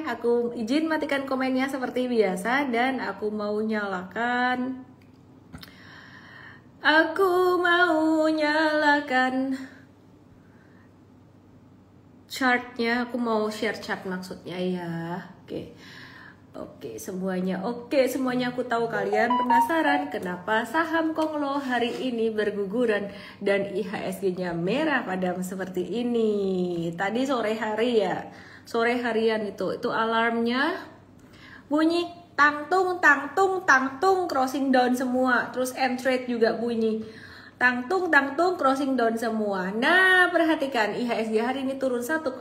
aku izin matikan komennya seperti biasa dan aku mau nyalakan chartnya, aku mau share chart maksudnya ya. Oke, semuanya aku tahu kalian penasaran kenapa saham Konglo hari ini berguguran dan IHSG-nya merah padam seperti ini. Tadi sore harian itu alarmnya bunyi tang tung crossing down semua, terus M-Trade juga bunyi tang tung crossing down semua. Nah, perhatikan IHSG hari ini turun 1,95%.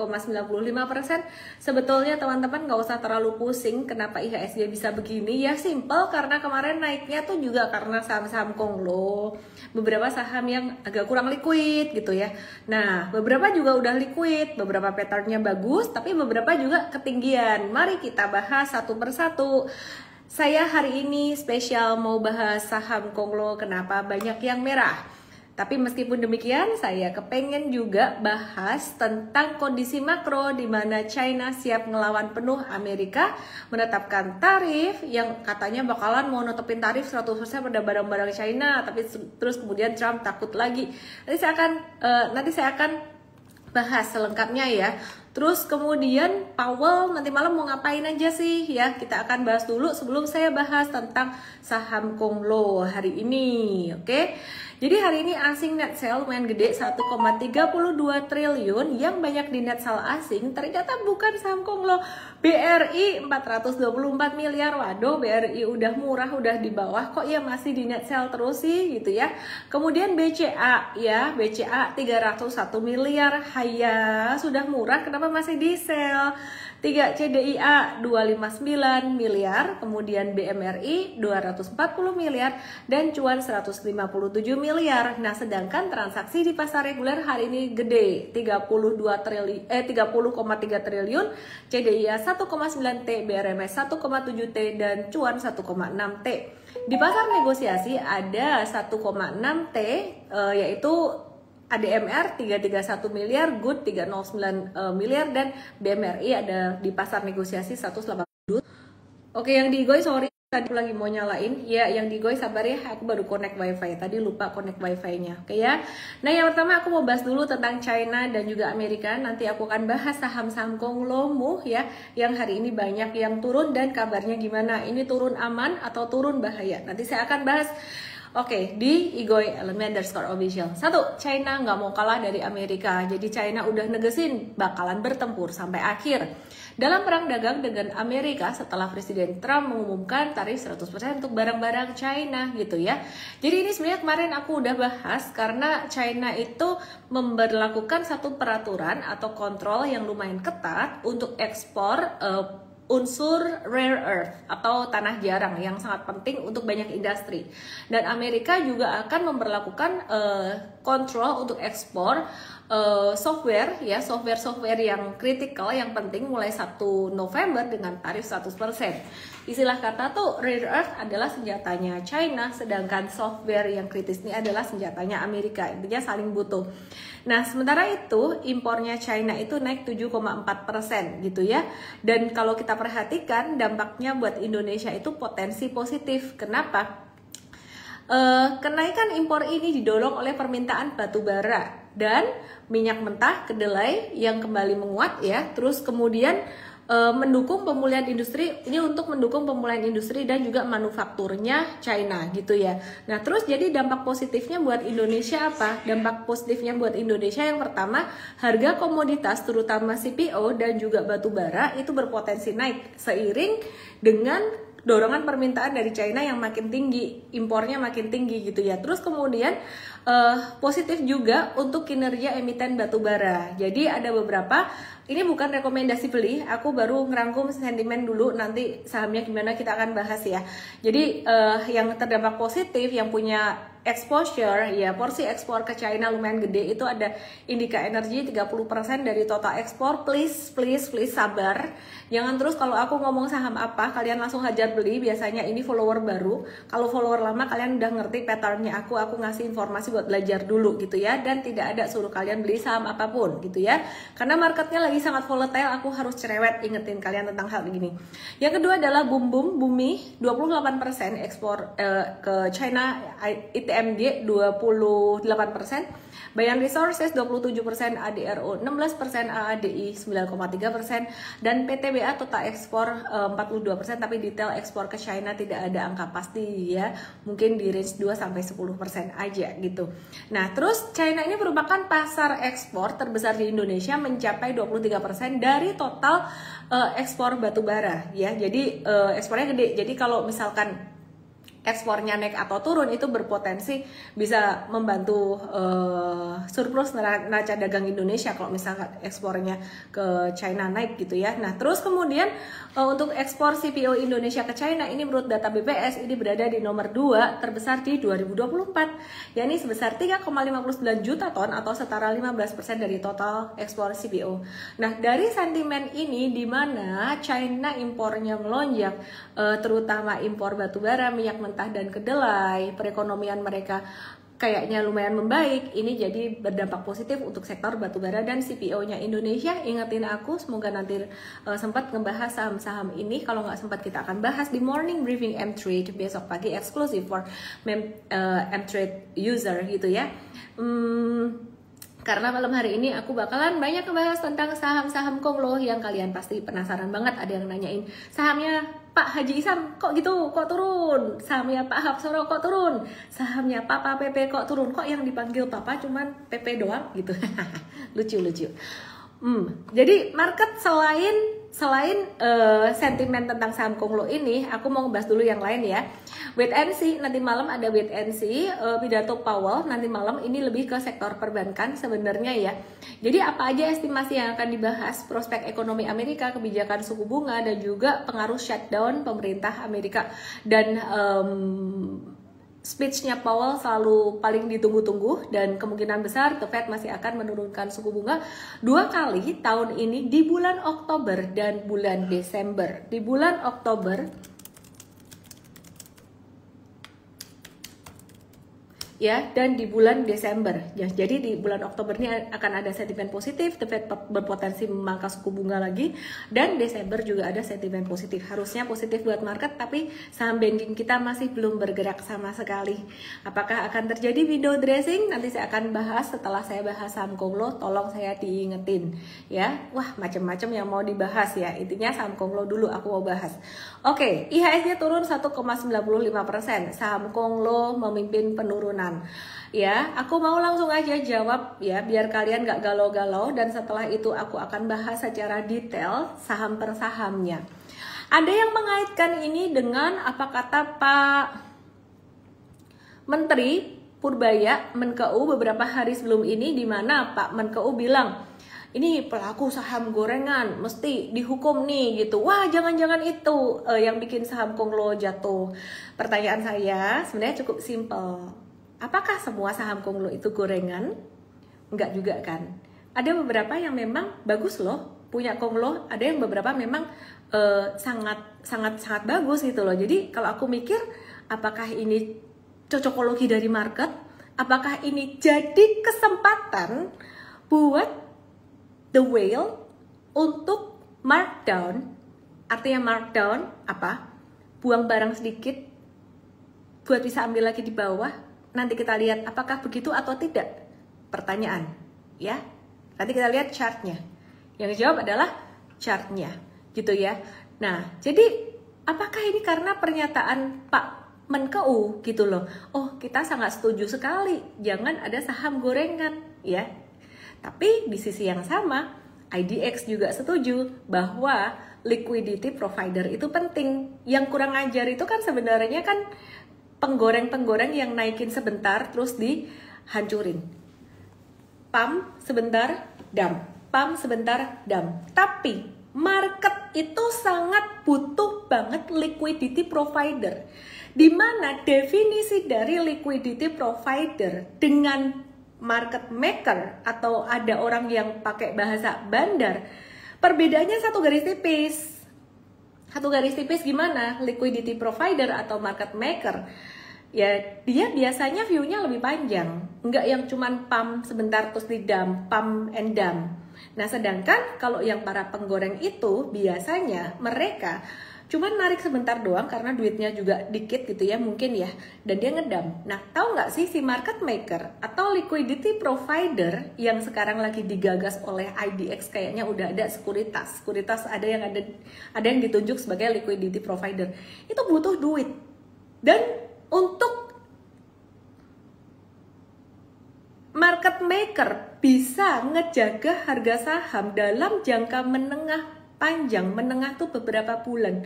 Sebetulnya teman-teman nggak usah terlalu pusing kenapa IHSG bisa begini. Ya simple, karena kemarin naiknya tuh juga karena saham-saham Konglo. Beberapa saham yang agak kurang liquid gitu ya. Nah, beberapa juga udah liquid, beberapa patternnya bagus, tapi beberapa juga ketinggian. Mari kita bahas satu persatu. Saya hari ini spesial mau bahas saham Konglo kenapa banyak yang merah. Tapi meskipun demikian, saya kepengen juga bahas tentang kondisi makro di mana China siap ngelawan penuh Amerika, menetapkan tarif yang katanya bakalan mau nutupin tarif 100% pada barang-barang China, tapi terus kemudian Trump takut lagi. Nanti saya akan bahas selengkapnya ya. Terus kemudian Powell nanti malam mau ngapain aja sih ya, kita akan bahas dulu sebelum saya bahas tentang saham Konglo hari ini. Oke. Jadi hari ini asing net sale lumayan gede 1,32 triliun. Yang banyak di net sale asing ternyata bukan saham Konglo. BRI 424 miliar. Waduh, BRI udah murah, udah di bawah, kok ya masih di net sale terus sih gitu ya. Kemudian BCA ya, BCA 301 miliar. Haya, sudah murah kenapa masih di sell? 3 CDIA 259 miliar, kemudian BMRI 240 miliar, dan cuan 157 miliar. Nah, sedangkan transaksi di pasar reguler hari ini gede 30,3 triliun, CDIA 1,9 T, BRMS 1,7 T, dan cuan 1,6 T. Di pasar negosiasi ada 1,6 T, yaitu ADMR 331 miliar, GOOD 309 miliar, dan BMRI ada di pasar negosiasi 180. Oke, yang di Igoi sorry tadi aku lagi mau nyalain. Ya, yang di Igoi sabar ya, aku baru connect wifi. Tadi lupa connect wifi-nya. Oke ya. Nah, yang pertama aku mau bahas dulu tentang China dan juga Amerika. Nanti aku akan bahas saham-saham Konglomu ya, yang hari ini banyak yang turun dan kabarnya gimana. Ini turun aman atau turun bahaya? Nanti saya akan bahas. Oke, di Igoi _official. 1, China nggak mau kalah dari Amerika. Jadi China udah negesin bakalan bertempur sampai akhir dalam perang dagang dengan Amerika setelah Presiden Trump mengumumkan tarif 100% untuk barang-barang China gitu ya. Jadi ini sebenarnya kemarin aku udah bahas karena China itu memberlakukan satu peraturan atau kontrol yang lumayan ketat untuk ekspor unsur rare earth atau tanah jarang yang sangat penting untuk banyak industri. Dan Amerika juga akan memberlakukan kontrol untuk ekspor software yang kritikal yang penting mulai 1 November dengan tarif 100%. Istilah kata tuh rare earth adalah senjatanya China, sedangkan software yang kritis ini adalah senjatanya Amerika. Intinya saling butuh. Nah, sementara itu impornya China itu naik 7,4% gitu ya. Dan kalau kita perhatikan dampaknya buat Indonesia itu potensi positif. Kenapa? Kenaikan impor ini didorong oleh permintaan batu bara dan minyak mentah kedelai yang kembali menguat ya. Terus kemudian mendukung pemulihan industri, ini untuk mendukung pemulihan industri dan juga manufakturnya China gitu ya. Nah, terus jadi dampak positifnya buat Indonesia apa? Dampak positifnya buat Indonesia yang pertama, harga komoditas terutama CPO dan juga batu bara itu berpotensi naik seiring dengan dorongan permintaan dari China yang makin tinggi, impornya makin tinggi gitu ya. Terus kemudian positif juga untuk kinerja emiten batubara. Jadi ada beberapa, ini bukan rekomendasi beli, aku baru ngerangkum sentimen dulu, nanti sahamnya gimana kita akan bahas ya. Jadi yang terdampak positif, yang punya exposure ya, porsi ekspor ke China lumayan gede, itu ada Indica Energy 30% dari total ekspor. Please sabar, jangan terus kalau aku ngomong saham apa kalian langsung hajar beli. Biasanya ini follower baru, kalau follower lama kalian udah ngerti patternnya aku ngasih informasi buat belajar dulu gitu ya, dan tidak ada suruh kalian beli saham apapun gitu ya, karena marketnya lagi sangat volatile. Aku harus cerewet ingetin kalian tentang hal ini. Yang kedua adalah Bumi 28% ekspor ke China, ITMG 28%, Bayan Resources 27%, ADRO 16%, AADI 9,3%, dan PTBA total ekspor 42%, tapi detail ekspor ke China tidak ada angka pasti ya, mungkin di range 2-10% aja gitu. Nah terus China ini merupakan pasar ekspor terbesar di Indonesia, mencapai 23% dari total ekspor batu bara ya, jadi ekspornya gede. Jadi kalau misalkan ekspornya naik atau turun itu berpotensi bisa membantu surplus neraca dagang Indonesia kalau misalkan ekspornya ke China naik gitu ya. Nah terus kemudian untuk ekspor CPO Indonesia ke China ini menurut data BPS ini berada di nomor 2 terbesar di 2024, yakni sebesar 3,59 juta ton atau setara 15% dari total ekspor CPO. Nah dari sentimen ini di mana China impornya melonjak, terutama impor batubara, minyak mentah dan kedelai, perekonomian mereka kayaknya lumayan membaik. Ini jadi berdampak positif untuk sektor batubara dan CPO-nya Indonesia. Ingetin aku, semoga nanti sempat ngebahas saham-saham ini. Kalau nggak sempat kita akan bahas di morning briefing M-Trade besok pagi, eksklusif for M-Trade user gitu ya. Karena malam hari ini aku bakalan banyak ngebahas tentang saham-saham konglo yang kalian pasti penasaran banget. Ada yang nanyain, sahamnya Pak Haji Isam kok gitu, kok turun? Sahamnya Pak Hapsoro kok turun? Sahamnya Papa PP kok turun? Kok yang dipanggil Papa cuman PP doang gitu? Lucu-lucu. Jadi market selain sentimen tentang saham konglo ini, aku mau ngebahas dulu yang lain ya. Wait and see, nanti malam ada wait and see, pidato Powell nanti malam ini lebih ke sektor perbankan sebenarnya ya. Jadi apa aja estimasi yang akan dibahas, prospek ekonomi Amerika, kebijakan suku bunga, dan juga pengaruh shutdown pemerintah Amerika. Dan speech-nya Powell selalu paling ditunggu-tunggu, dan kemungkinan besar The Fed masih akan menurunkan suku bunga 2 kali tahun ini, di bulan Oktober dan bulan Desember. Di bulan Oktober ya, dan di bulan Desember ya. Jadi di bulan Oktober ini akan ada sentimen positif, The Fed berpotensi memangkas suku bunga lagi, dan Desember juga ada sentimen positif. Harusnya positif buat market, tapi saham banking kita masih belum bergerak sama sekali. Apakah akan terjadi window dressing? Nanti saya akan bahas setelah saya bahas saham konglo. Tolong saya diingetin ya. Wah, macam-macam yang mau dibahas ya. Intinya saham konglo dulu aku mau bahas. Oke, IHSG turun 1,95%. Saham konglo memimpin penurunan. Ya, aku mau langsung aja jawab ya, biar kalian gak galau-galau, dan setelah itu aku akan bahas secara detail saham per sahamnya. Ada yang mengaitkan ini dengan apa kata Pak Menteri Purbaya Menkeu beberapa hari sebelum ini, di mana Pak Menkeu bilang, ini pelaku saham gorengan mesti dihukum nih gitu. Wah, jangan-jangan itu yang bikin saham konglo jatuh. Pertanyaan saya sebenarnya cukup simple. Apakah semua saham konglo itu gorengan? Enggak juga kan. Ada beberapa yang memang bagus loh punya konglo, ada yang beberapa memang sangat bagus gitu loh. Jadi kalau aku mikir, apakah ini cocokologi dari market? Apakah ini jadi kesempatan buat the whale untuk markdown? Artinya markdown apa? Buang barang sedikit buat bisa ambil lagi di bawah. Nanti kita lihat apakah begitu atau tidak. Pertanyaan ya. Nanti kita lihat chartnya. Yang dijawab adalah chartnya gitu ya. Nah, jadi apakah ini karena pernyataan Pak Menkeu gitu loh? Oh, kita sangat setuju sekali, jangan ada saham gorengan ya. Tapi di sisi yang sama, IDX juga setuju bahwa liquidity provider itu penting. Yang kurang ajar itu kan sebenarnya kan penggoreng-penggoreng yang naikin sebentar terus dihancurin. Pump sebentar, dump. Pump sebentar, dump. Tapi market itu sangat butuh banget liquidity provider. Di mana definisi dari liquidity provider dengan market maker atau ada orang yang pakai bahasa bandar, perbedaannya satu garis tipis. Satu garis tipis gimana? Liquidity provider atau market maker, ya dia biasanya view-nya lebih panjang, nggak yang cuman pump sebentar terus di dump, pump and dump. Nah sedangkan kalau yang para penggoreng itu biasanya mereka cuman narik sebentar doang karena duitnya juga dikit gitu ya mungkin ya, dan dia ngedam. Nah tahu nggak sih si market maker atau liquidity provider yang sekarang lagi digagas oleh IDX, kayaknya udah ada sekuritas ada yang ditunjuk sebagai liquidity provider, itu butuh duit. Dan untuk market maker bisa ngejaga harga saham dalam jangka menengah panjang, menengah tuh beberapa bulan,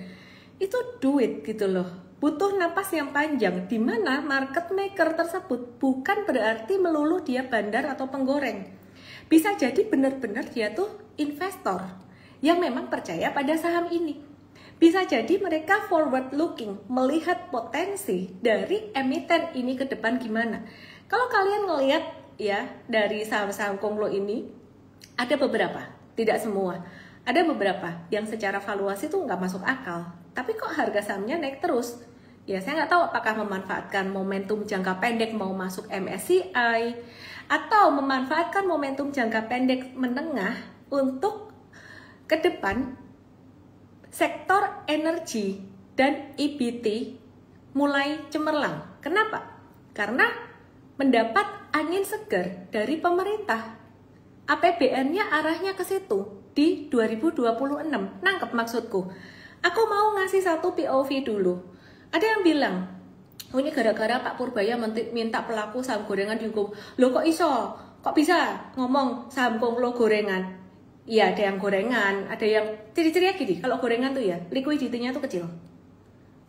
itu duit gitu loh, butuh napas yang panjang. Dimana market maker tersebut bukan berarti melulu dia bandar atau penggoreng, bisa jadi benar-benar dia tuh investor yang memang percaya pada saham ini. Bisa jadi mereka forward looking, melihat potensi dari emiten ini ke depan gimana. Kalau kalian ngelihat ya dari saham-saham Konglo ini, ada beberapa, tidak semua, ada beberapa yang secara valuasi tuh nggak masuk akal, tapi kok harga sahamnya naik terus. Ya saya nggak tahu apakah memanfaatkan momentum jangka pendek mau masuk MSCI, atau memanfaatkan momentum jangka pendek menengah untuk ke depan sektor energi dan EBT mulai cemerlang. Kenapa? Karena mendapat angin segar dari pemerintah. APBN-nya arahnya ke situ di 2026. Nangkep maksudku? Aku mau ngasih satu POV dulu. Ada yang bilang, oh ini gara-gara Pak Purbaya minta pelaku saham gorengan dihukum. Loh kok iso? Kok bisa ngomong saham Konglo gorengan? Iya ada yang gorengan, ada yang ciri-cirinya gini. Kalau gorengan tuh ya, liquidity-nya tuh kecil.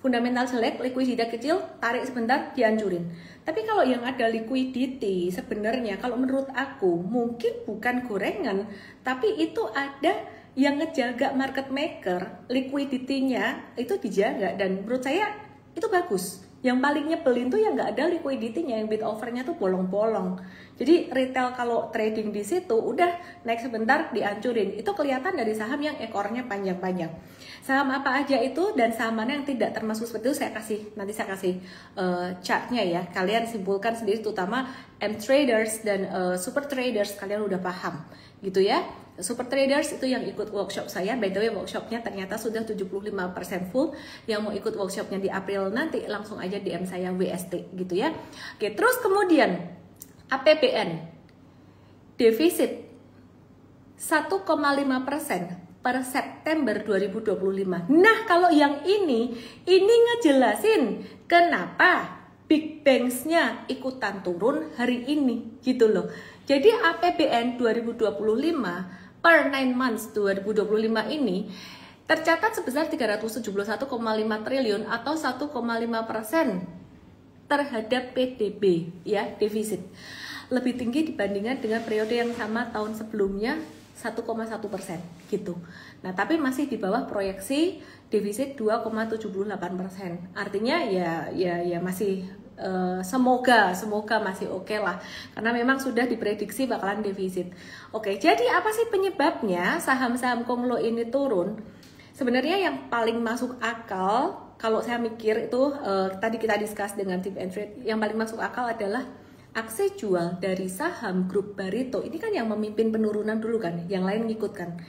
Fundamental jelek, liquidity kecil, tarik sebentar, dihancurin. Tapi kalau yang ada liquidity sebenarnya kalau menurut aku mungkin bukan gorengan, tapi itu ada yang ngejaga market maker, liquidity-nya itu dijaga, dan menurut saya itu bagus. Yang paling nyebelin tuh yang nggak ada liquidity-nya, yang bid over-nya tuh bolong-bolong. Jadi retail kalau trading di situ udah naik sebentar dihancurin. Itu kelihatan dari saham yang ekornya panjang-panjang. Saham apa aja itu dan saham mana yang tidak termasuk seperti itu nanti saya kasih chartnya ya. Kalian simpulkan sendiri, terutama M-traders dan super traders, kalian udah paham gitu ya. Super traders itu yang ikut workshop saya, by the way workshopnya ternyata sudah 75% full. Yang mau ikut workshopnya di April nanti langsung aja DM saya WST gitu ya. Oke, terus kemudian APBN defisit 1,5% per September 2025. Nah kalau yang ini ngejelasin kenapa Big Banks-nya ikutan turun hari ini gitu loh. Jadi APBN 2025 per 9 months 2025 ini tercatat sebesar 371,5 triliun atau 1,5% terhadap PDB ya, defisit. Lebih tinggi dibandingkan dengan periode yang sama tahun sebelumnya 1,1% gitu. Nah, tapi masih di bawah proyeksi defisit 2,78%. Artinya ya masih semoga masih oke lah, karena memang sudah diprediksi bakalan defisit. Oke, jadi apa sih penyebabnya saham-saham Konglo ini turun? Sebenarnya yang paling masuk akal kalau saya mikir itu tadi kita discuss dengan tim and trade, yang paling masuk akal adalah aksi jual dari saham grup Barito. Ini kan yang memimpin penurunan dulu kan, yang lain ngikutkan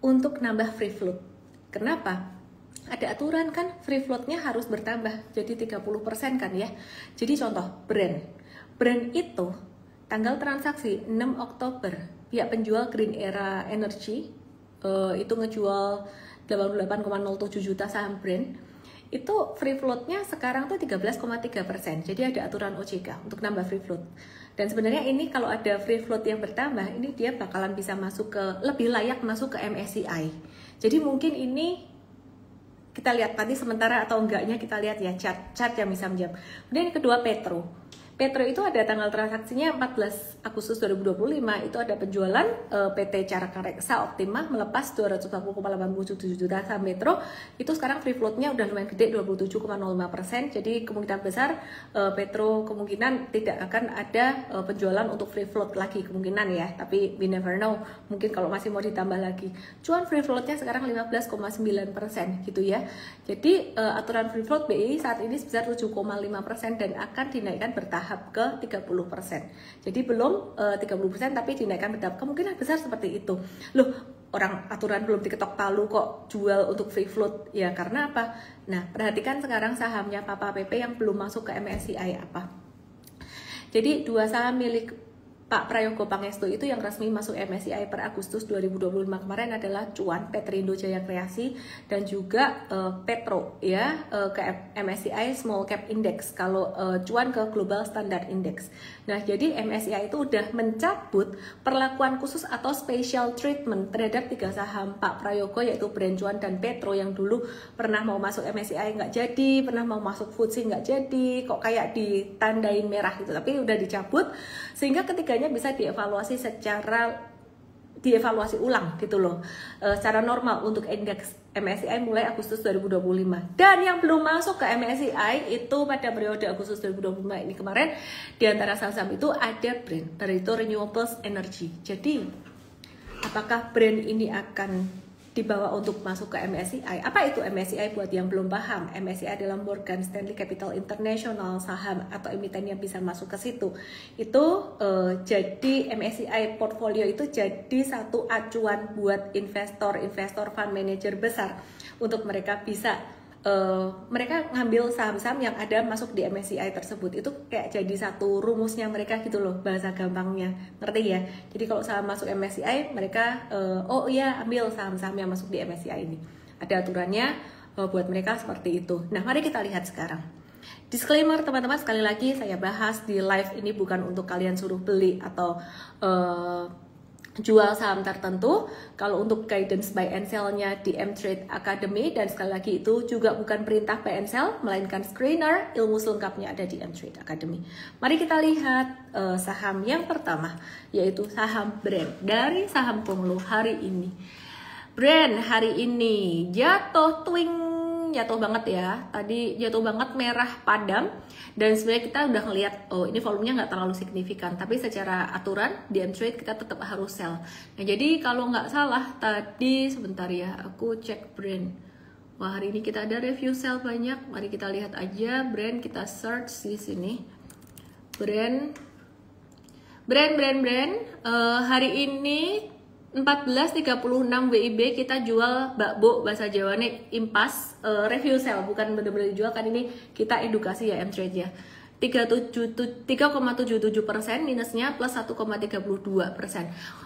untuk nambah free float. Kenapa? Ada aturan kan, free floatnya harus bertambah jadi 30% kan ya. Jadi contoh brand itu tanggal transaksi 6 Oktober pihak penjual Green Era Energy itu ngejual 88,07 juta saham brand. Itu free floatnya sekarang tuh 13,3%. Jadi ada aturan OJK untuk nambah free float. Dan sebenarnya ini kalau ada free float yang bertambah, ini dia bakalan bisa masuk ke, lebih layak masuk ke MSCI. Jadi mungkin ini kita lihat nanti sementara atau enggaknya, kita lihat ya chart yang bisa menjawab. Kemudian yang kedua Petro Petro itu ada tanggal transaksinya 14 Agustus 2025, itu ada penjualan PT Caraka Reksa Optima melepas 240,87 juta saham Petro. Itu sekarang free floatnya udah lumayan gede, 27,05%. Jadi kemungkinan besar Petro kemungkinan tidak akan ada penjualan untuk free float lagi, kemungkinan ya, tapi we never know, mungkin kalau masih mau ditambah lagi. Cuan free floatnya sekarang 15,9% gitu ya. Jadi aturan free float BI saat ini sebesar 7,5% dan akan dinaikkan bertahap ke 30%. Jadi belum 30% tapi dinaikkan bertahap. Kemungkinan besar seperti itu. Loh, orang aturan belum diketok palu kok jual untuk free float. Ya karena apa? Nah, perhatikan sekarang sahamnya Papa PP yang belum masuk ke MSCI apa. Jadi dua saham milik Pak Prayogo Pangestu itu yang resmi masuk MSCI per Agustus 2025 kemarin adalah Cuan, Petrindo Jaya Kreasi, dan juga Petro ya ke MSCI Small Cap Index. Kalau Cuan ke Global Standard Index. Nah, jadi MSCI itu udah mencabut perlakuan khusus atau special treatment terhadap tiga saham Pak Prayogo, yaitu Brand Cuan dan Petro, yang dulu pernah mau masuk MSCI nggak jadi, pernah mau masuk FTSE nggak jadi, kok kayak ditandain merah gitu, tapi udah dicabut sehingga ketiganya bisa dievaluasi ulang gitu loh, secara normal untuk indeks MSCI mulai Agustus 2025. Dan yang belum masuk ke MSCI itu pada periode Agustus 2025 ini kemarin, di antara saham-saham itu ada brand dari itu Renewables Energy. Jadi apakah brand ini akan dibawa untuk masuk ke MSCI? Apa itu MSCI buat yang belum paham? MSCI adalah Morgan Stanley Capital International, saham atau emiten yang bisa masuk ke situ. Itu jadi MSCI portfolio itu jadi satu acuan buat investor fund manager besar untuk mereka bisa mereka ngambil saham-saham yang ada masuk di MSCI tersebut. Itu kayak jadi satu rumusnya mereka gitu loh, bahasa gampangnya, ngerti ya? Jadi kalau saham masuk MSCI mereka oh iya ambil saham-saham yang masuk di MSCI ini. Ada aturannya buat mereka seperti itu. Nah, mari kita lihat sekarang. Disclaimer teman-teman, sekali lagi saya bahas di live ini bukan untuk kalian suruh beli atau jual saham tertentu. Kalau untuk guidance buy and sell-nya di M-Trade Academy, dan sekali lagi itu juga bukan perintah buy and sell, melainkan screener, ilmu selengkapnya ada di M-Trade Academy. Mari kita lihat saham yang pertama, yaitu saham Brand. Dari saham Konglo hari ini, Brand hari ini jatuh jatuh banget ya, tadi jatuh banget, merah padam, dan sebenarnya kita udah ngelihat oh ini volumenya nggak terlalu signifikan, tapi secara aturan di M-Trade kita tetap harus sell. Nah, jadi kalau nggak salah tadi, sebentar ya, aku cek Brand. Wah, hari ini kita ada review sell banyak. Mari kita lihat aja Brand, kita search di sini. Brand hari ini 14.36 WIB kita jual bakbo, bahasa Jawane impas, review sell, bukan bener-bener dijual kan, ini kita edukasi ya M-Trade ya. 3,77% minusnya plus 1,32%.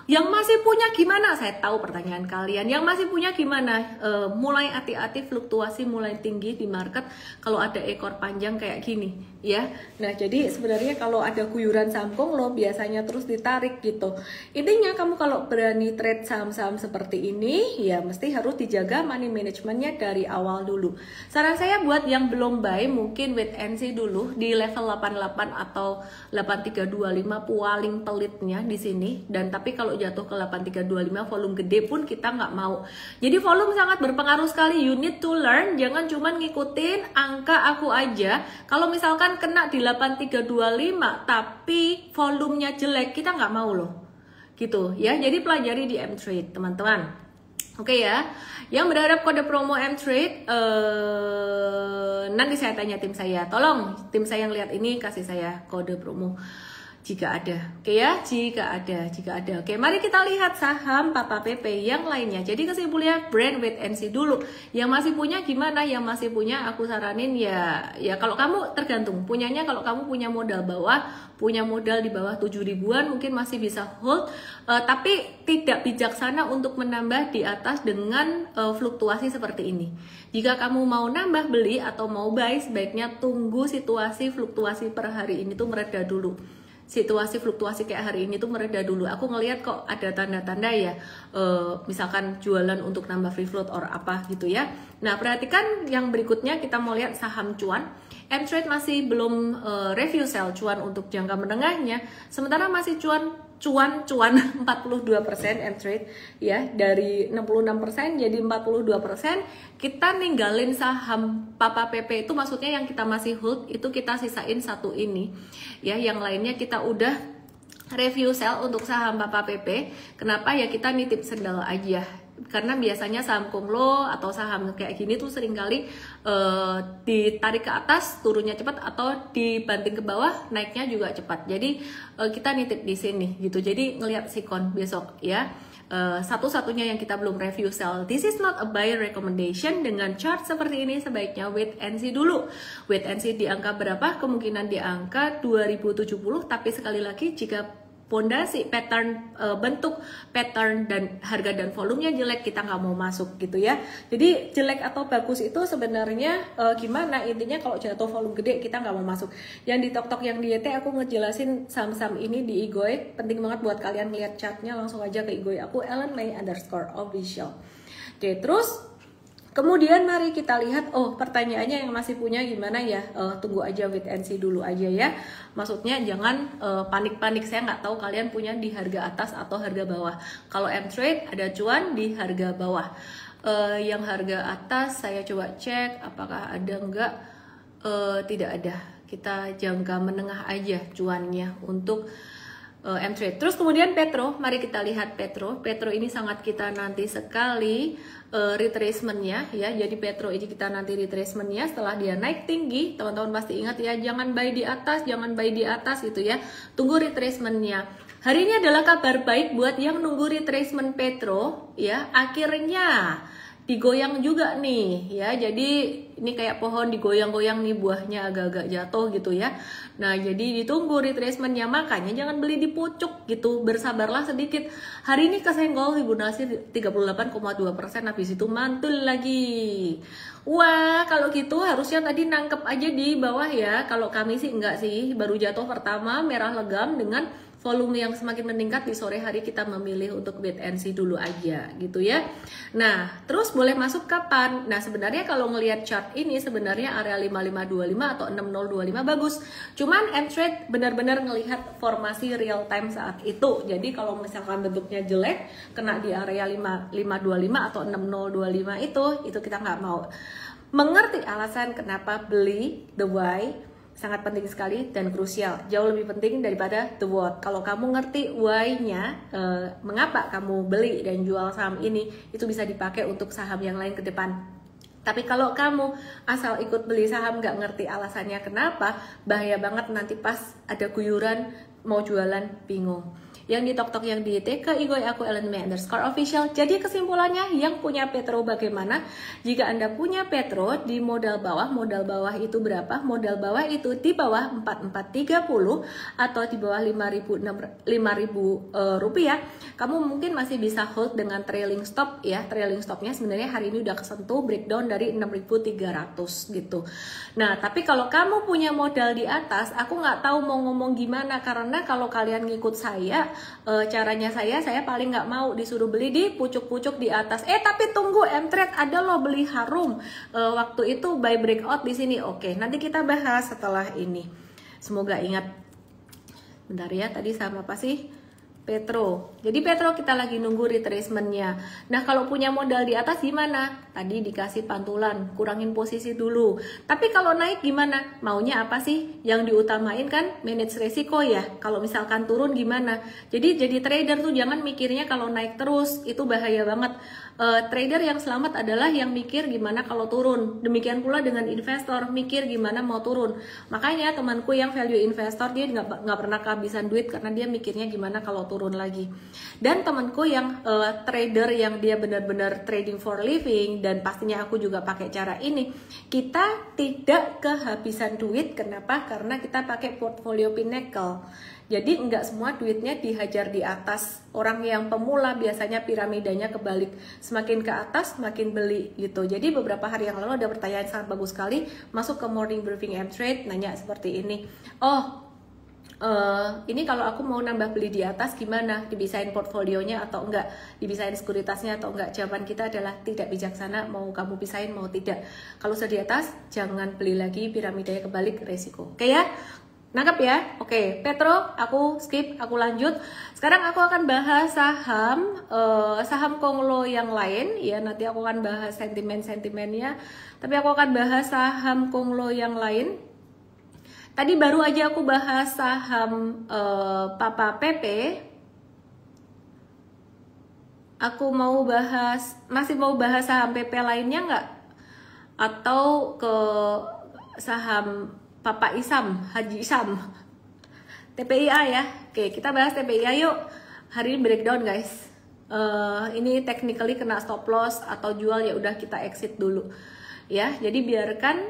Yang masih punya gimana? Saya tahu pertanyaan kalian. Yang masih punya gimana? Mulai hati-hati, fluktuasi mulai tinggi di market kalau ada ekor panjang kayak gini ya. Nah, jadi sebenarnya kalau ada guyuran saham Konglo biasanya terus ditarik gitu. Intinya kamu kalau berani trade saham-saham seperti ini ya mesti harus dijaga money managementnya dari awal dulu. Saran saya buat yang belum buy, mungkin wait and see dulu di level 88 atau 8325 paling pelitnya di sini. Dan tapi kalau jatuh ke 8325 volume gede pun kita nggak mau. Jadi volume sangat berpengaruh sekali. You need to learn, jangan cuma ngikutin angka aku aja. Kalau misalkan kena di 8325 tapi volumenya jelek, kita nggak mau loh gitu ya. Jadi pelajari di M-Trade teman-teman. Oke ya, yang berharap kode promo M-Trade, nanti saya tanya tim saya, tolong tim saya yang lihat ini kasih saya kode promo jika ada. Oke ya, jika ada. Oke, mari kita lihat saham Papa PP yang lainnya. Jadi kesimpulannya Brand wait and see dulu. Yang masih punya gimana? Yang masih punya aku saranin ya kalau kamu tergantung punyanya. Kalau kamu punya modal bawah, punya modal di bawah 7 ribuan mungkin masih bisa hold, tapi tidak bijaksana untuk menambah di atas dengan fluktuasi seperti ini. Jika kamu mau nambah beli atau mau buy, sebaiknya tunggu situasi fluktuasi per hari ini tuh mereda dulu. situasi fluktuasi kayak hari ini tuh mereda dulu. Aku ngelihat kok ada tanda-tanda ya, misalkan jualan untuk nambah free float or apa gitu ya. Nah, perhatikan yang berikutnya, kita mau lihat saham cuan. M-Trade masih belum review sell cuan untuk jangka menengahnya, sementara masih cuan 42% M-Trade ya, dari 66% jadi 42%. Kita ninggalin saham Papa PP itu, maksudnya yang kita masih hold itu kita sisain satu ini ya, yang lainnya kita udah review sell untuk saham Papa PP. Kenapa ya, kita nitip sendal aja, karena biasanya saham Konglo atau saham kayak gini tuh seringkali ditarik ke atas turunnya cepat, atau dibanting ke bawah naiknya juga cepat. Jadi kita nitip di sini gitu. Jadi ngelihat sikon besok ya. Satu-satunya yang kita belum review sell. This is not a buy recommendation. Dengan chart seperti ini sebaiknya wait and see dulu. Wait and see di angka berapa? Kemungkinan di angka 2070. Tapi sekali lagi, jika pondasi pattern, bentuk pattern dan harga dan volumenya jelek, kita nggak mau masuk gitu ya. Jadi jelek atau bagus itu sebenarnya gimana, intinya kalau jatuh volume gede kita nggak mau masuk. Yang di TokTok, yang di YT aku ngejelasin saham-saham ini di Igoy, penting banget buat kalian lihat chartnya. Langsung aja ke Igoy aku, @ellenmei_official. Oke, terus kemudian mari kita lihat, pertanyaannya yang masih punya gimana ya, tunggu aja, wait and see dulu aja ya. Maksudnya jangan panik-panik, saya nggak tahu kalian punya di harga atas atau harga bawah. Kalau M-Trade ada cuan di harga bawah. Yang harga atas saya coba cek apakah ada, enggak, tidak ada. Kita jangka menengah aja cuannya untuk M-Trade. Terus kemudian Petro, mari kita lihat Petro. Petro ini sangat kita nanti sekali retracementnya ya. Jadi Petro ini kita nanti retracementnya setelah dia naik tinggi. Teman-teman pasti ingat ya, jangan buy di atas, jangan buy di atas gitu ya. Tunggu retracementnya. Hari ini adalah kabar baik buat yang nunggu retracement Petro ya. Akhirnya digoyang juga nih ya. Jadi ini kayak pohon digoyang-goyang nih, buahnya agak-agak jatuh gitu ya. Nah, jadi ditunggu retracementnya, makanya jangan beli di pucuk gitu, bersabarlah sedikit. Hari ini kesenggol Fibonacci 38,2%, habis itu mantul lagi. Wah, kalau gitu harusnya tadi nangkep aja di bawah ya. Kalau kami sih enggak sih, baru jatuh pertama merah legam dengan volume yang semakin meningkat di sore hari, kita memilih untuk wait and see dulu aja gitu ya. Nah, terus boleh masuk kapan? Nah, sebenarnya kalau ngelihat chart ini sebenarnya area 5525 atau 6025 bagus. Cuman M-Trade benar-benar ngelihat formasi real time saat itu. Jadi kalau misalkan bentuknya jelek, kena di area 5525 atau 6025 itu kita nggak mau. Mengerti alasan kenapa beli, the why, sangat penting sekali dan krusial, jauh lebih penting daripada the what. Kalau kamu ngerti why-nya, mengapa kamu beli dan jual saham ini, itu bisa dipakai untuk saham yang lain ke depan. Tapi kalau kamu asal ikut beli saham nggak ngerti alasannya kenapa, bahaya banget, nanti pas ada guyuran mau jualan bingung. Yang di TokTok, yang di YT, ke Igoy aku @ellenmei_official. Jadi kesimpulannya, yang punya Petro bagaimana? Jika Anda punya Petro di modal bawah itu berapa? Modal bawah itu di bawah 4430 atau di bawah 5.000 rupiah. Kamu mungkin masih bisa hold dengan trailing stop ya. Trailing stopnya sebenarnya hari ini udah kesentuh breakdown dari 6.300 gitu. Nah, tapi kalau kamu punya modal di atas, aku nggak tahu mau ngomong gimana, karena kalau kalian ngikut saya, caranya saya paling nggak mau disuruh beli di pucuk-pucuk di atas. Tapi tunggu, M-Trade ada loh beli harum. Waktu itu buy breakout di sini. Oke, nanti kita bahas setelah ini. Semoga ingat. Bentar ya, tadi sama apa sih? Petro. Jadi Petro kita lagi nunggu retracementnya. Nah, kalau punya modal di atas gimana? Tadi dikasih pantulan, kurangin posisi dulu. Tapi kalau naik gimana? Maunya apa sih? Yang diutamain kan manage resiko ya. Kalau misalkan turun gimana? Jadi trader tuh jangan mikirnya kalau naik terus, itu bahaya banget. Trader yang selamat adalah yang mikir gimana kalau turun. Demikian pula dengan investor, mikir gimana mau turun. Makanya temanku yang value investor, dia nggak pernah kehabisan duit karena dia mikirnya gimana kalau turun lagi. Dan temanku yang trader yang dia benar-benar trading for living, dan pastinya aku juga pakai cara ini, kita tidak kehabisan duit. Kenapa? Karena kita pakai portfolio Pinnacle. Jadi enggak semua duitnya dihajar di atas. Orang yang pemula biasanya piramidanya kebalik, semakin ke atas semakin beli gitu. Jadi beberapa hari yang lalu ada pertanyaan sangat bagus sekali masuk ke morning briefing M-Trade, nanya seperti ini, ini kalau aku mau nambah beli di atas gimana? Dibisain portfolionya atau enggak? Dibisain sekuritasnya atau enggak? Jawaban kita adalah tidak bijaksana, mau kamu pisahin mau tidak. Kalau sudah di atas, jangan beli lagi, piramidanya kebalik, resiko. Oke ya? Nangkep ya? Oke, Petro, aku skip, aku lanjut. Sekarang aku akan bahas saham konglo yang lain ya. Nanti aku akan bahas sentimen-sentimennya. Tapi aku akan bahas saham konglo yang lain. Tadi baru aja aku bahas saham Papa PP. Aku masih mau bahas saham PP lainnya nggak? Atau ke saham Papa Isam, Haji Isam, TPIA ya. Oke, kita bahas TPIA yuk. Hari ini breakdown guys. Ini technically kena stop loss atau jual, ya udah kita exit dulu. Ya, jadi biarkan.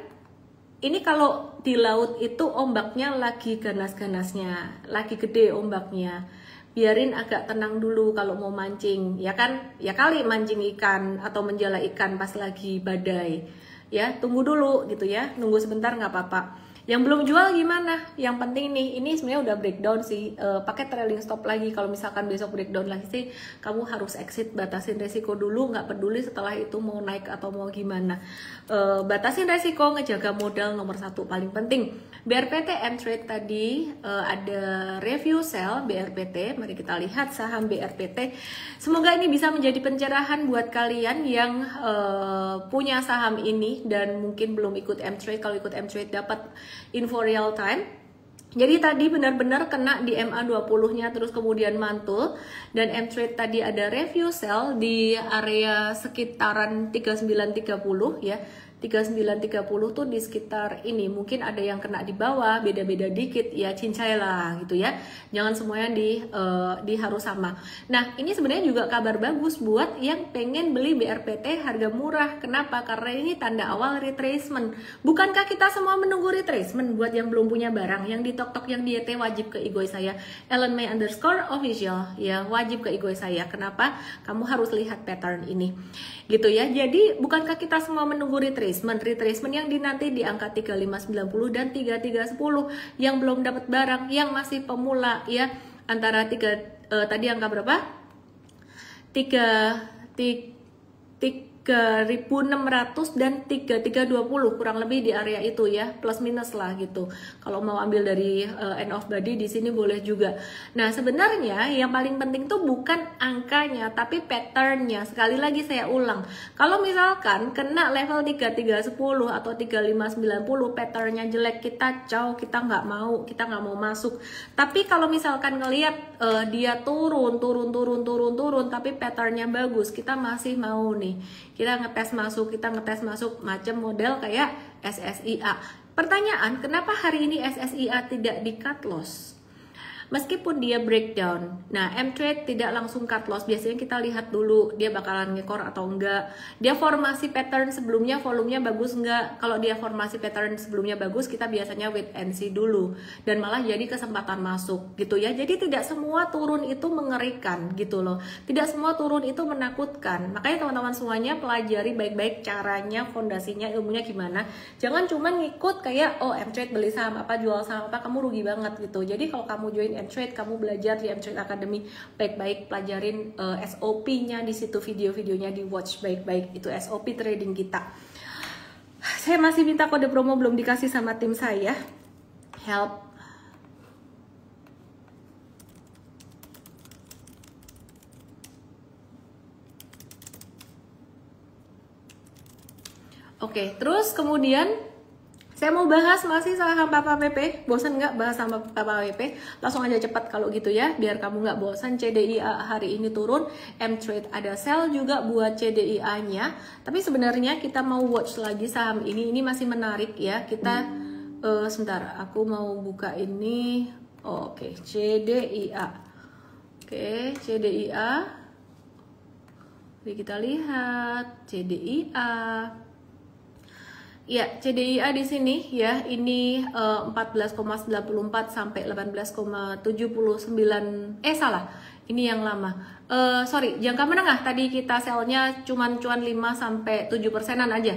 Ini kalau di laut itu ombaknya lagi ganas-ganasnya, lagi gede ombaknya. Biarin agak tenang dulu kalau mau mancing, ya kan? Ya kali mancing ikan atau menjala ikan pas lagi badai. Ya, tunggu dulu gitu ya, nunggu sebentar nggak apa-apa. Yang belum jual gimana? Yang penting nih, ini sebenarnya udah breakdown sih. Pakai trailing stop lagi. Kalau misalkan besok breakdown lagi sih, kamu harus exit, batasin resiko dulu. Nggak peduli setelah itu mau naik atau mau gimana. Batasin resiko, ngejaga modal nomor satu paling penting. BRPT M-Trade tadi ada review sell BRPT. Mari kita lihat saham BRPT. Semoga ini bisa menjadi pencerahan buat kalian yang punya saham ini dan mungkin belum ikut M-Trade. Kalau ikut M-Trade dapat info real time. Jadi tadi benar-benar kena di MA20-nya terus kemudian mantul, dan M-Trade tadi ada review sell di area sekitaran 3930 ya. 3930 tuh di sekitar ini, mungkin ada yang kena di bawah, beda-beda dikit ya, cincai lah gitu ya. Jangan semuanya di harus sama. Nah, ini sebenarnya juga kabar bagus buat yang pengen beli BRPT harga murah. Kenapa? Karena ini tanda awal retracement. Bukankah kita semua menunggu retracement? Buat yang belum punya barang, yang di tok-tok yang di YT wajib ke IG saya @ellenmay_official ya, wajib ke IG saya. Kenapa? Kamu harus lihat pattern ini. Gitu ya. Jadi bukankah kita semua menunggu retracement yang nanti di angka 3590 dan 3310, yang belum dapat barang, yang masih pemula ya, antara tadi angka berapa? 3.600 dan 3.320, kurang lebih di area itu ya, plus minus lah gitu. Kalau mau ambil dari end of body di sini boleh juga. Nah, sebenarnya yang paling penting tuh bukan angkanya tapi patternnya. Sekali lagi saya ulang, kalau misalkan kena level 3310 atau 3590, patternnya jelek, kita nggak mau masuk. Tapi kalau misalkan ngelihat dia turun tapi patternnya bagus, kita masih mau nih. Kita ngetes masuk macam model kayak SSIA. Pertanyaan, kenapa hari ini SSIA tidak di cut loss? Meskipun dia breakdown, nah M-Trade tidak langsung cut loss. Biasanya kita lihat dulu dia bakalan ngekor atau enggak. Dia formasi pattern sebelumnya, volumenya bagus enggak. Kalau dia formasi pattern sebelumnya bagus, kita biasanya wait and see dulu. Dan malah jadi kesempatan masuk gitu ya. Jadi tidak semua turun itu mengerikan gitu loh. Tidak semua turun itu menakutkan. Makanya teman-teman semuanya pelajari baik-baik caranya, fondasinya, ilmunya gimana. Jangan cuma ngikut kayak, oh M-Trade beli saham apa, jual saham apa, kamu rugi banget gitu. Jadi kalau kamu join M-Trade, kamu belajar di M-Trade Academy baik-baik, pelajarin SOP-nya di situ, video-videonya di watch baik-baik, itu SOP trading kita. Saya masih minta kode promo, belum dikasih sama tim saya. Help. Oke, terus kemudian saya mau bahas masih saham Papa PP. Bosan nggak bahas sama Papa PP? Langsung aja cepat kalau gitu ya, biar kamu nggak bosan. CDIA hari ini turun, M-Trade ada sell juga buat CDIA-nya. Tapi sebenarnya kita mau watch lagi saham ini masih menarik ya. Kita sebentar, aku mau buka ini. Oke, CDIA. Oke, CDIA. Jadi kita lihat CDIA. Ya, CDIA di sini ya, ini 14,94 sampai 18,79. Salah. Ini yang lama. Sorry, jangka menengah tadi kita sell-nya cuan 5 sampai 7%-an aja.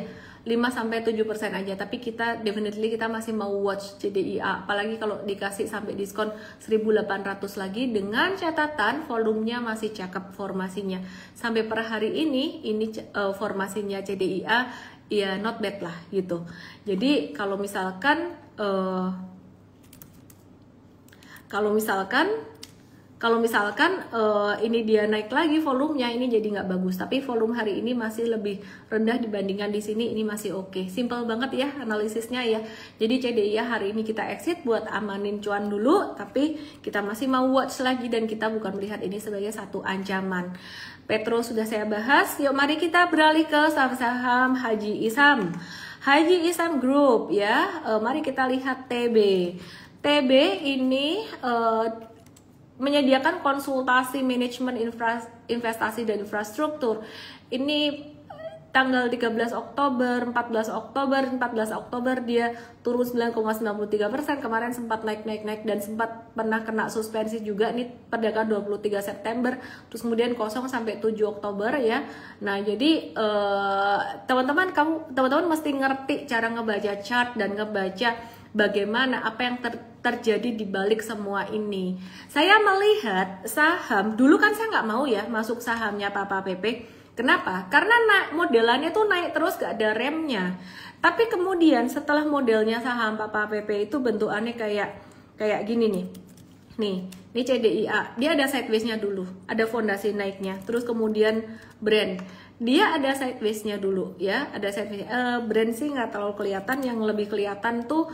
5-7% aja, tapi kita definitely kita masih mau watch CDIA, apalagi kalau dikasih sampai diskon 1.800 lagi, dengan catatan volumenya masih cakep formasinya. Sampai per hari ini formasinya CDIA ya not bad lah gitu. Jadi kalau misalkan ini dia naik lagi volumenya, ini jadi nggak bagus. Tapi volume hari ini masih lebih rendah dibandingkan di sini, ini masih oke. Simple banget ya analisisnya ya. Jadi CDIA hari ini kita exit buat amanin cuan dulu, tapi kita masih mau watch lagi dan kita bukan melihat ini sebagai satu ancaman. Petro sudah saya bahas. Yuk mari kita beralih ke saham-saham Haji Isam. Haji Isam Group ya. Mari kita lihat TB. TB ini menyediakan konsultasi manajemen investasi dan infrastruktur. Ini tanggal 13 Oktober, 14 Oktober dia turun 9,93%. Kemarin sempat naik dan sempat pernah kena suspensi juga. Ini perdagangan 23 September, terus kemudian kosong sampai 7 Oktober ya. Nah, jadi teman-teman mesti ngerti cara ngebaca chart dan ngebaca bagaimana apa yang terjadi di balik semua ini. Saya melihat saham, dulu kan saya nggak mau ya masuk sahamnya Papa PP. Kenapa? Karena modelannya tuh naik terus gak ada remnya. Tapi kemudian setelah modelnya saham Papa PP itu bentukannya kayak gini nih. Nih, ini CDIA. Dia ada sideways-nya dulu, ada fondasi naiknya. Terus kemudian brand. Dia ada sideways-nya dulu ya, ada sideways. Brand sih nggak terlalu kelihatan, yang lebih kelihatan tuh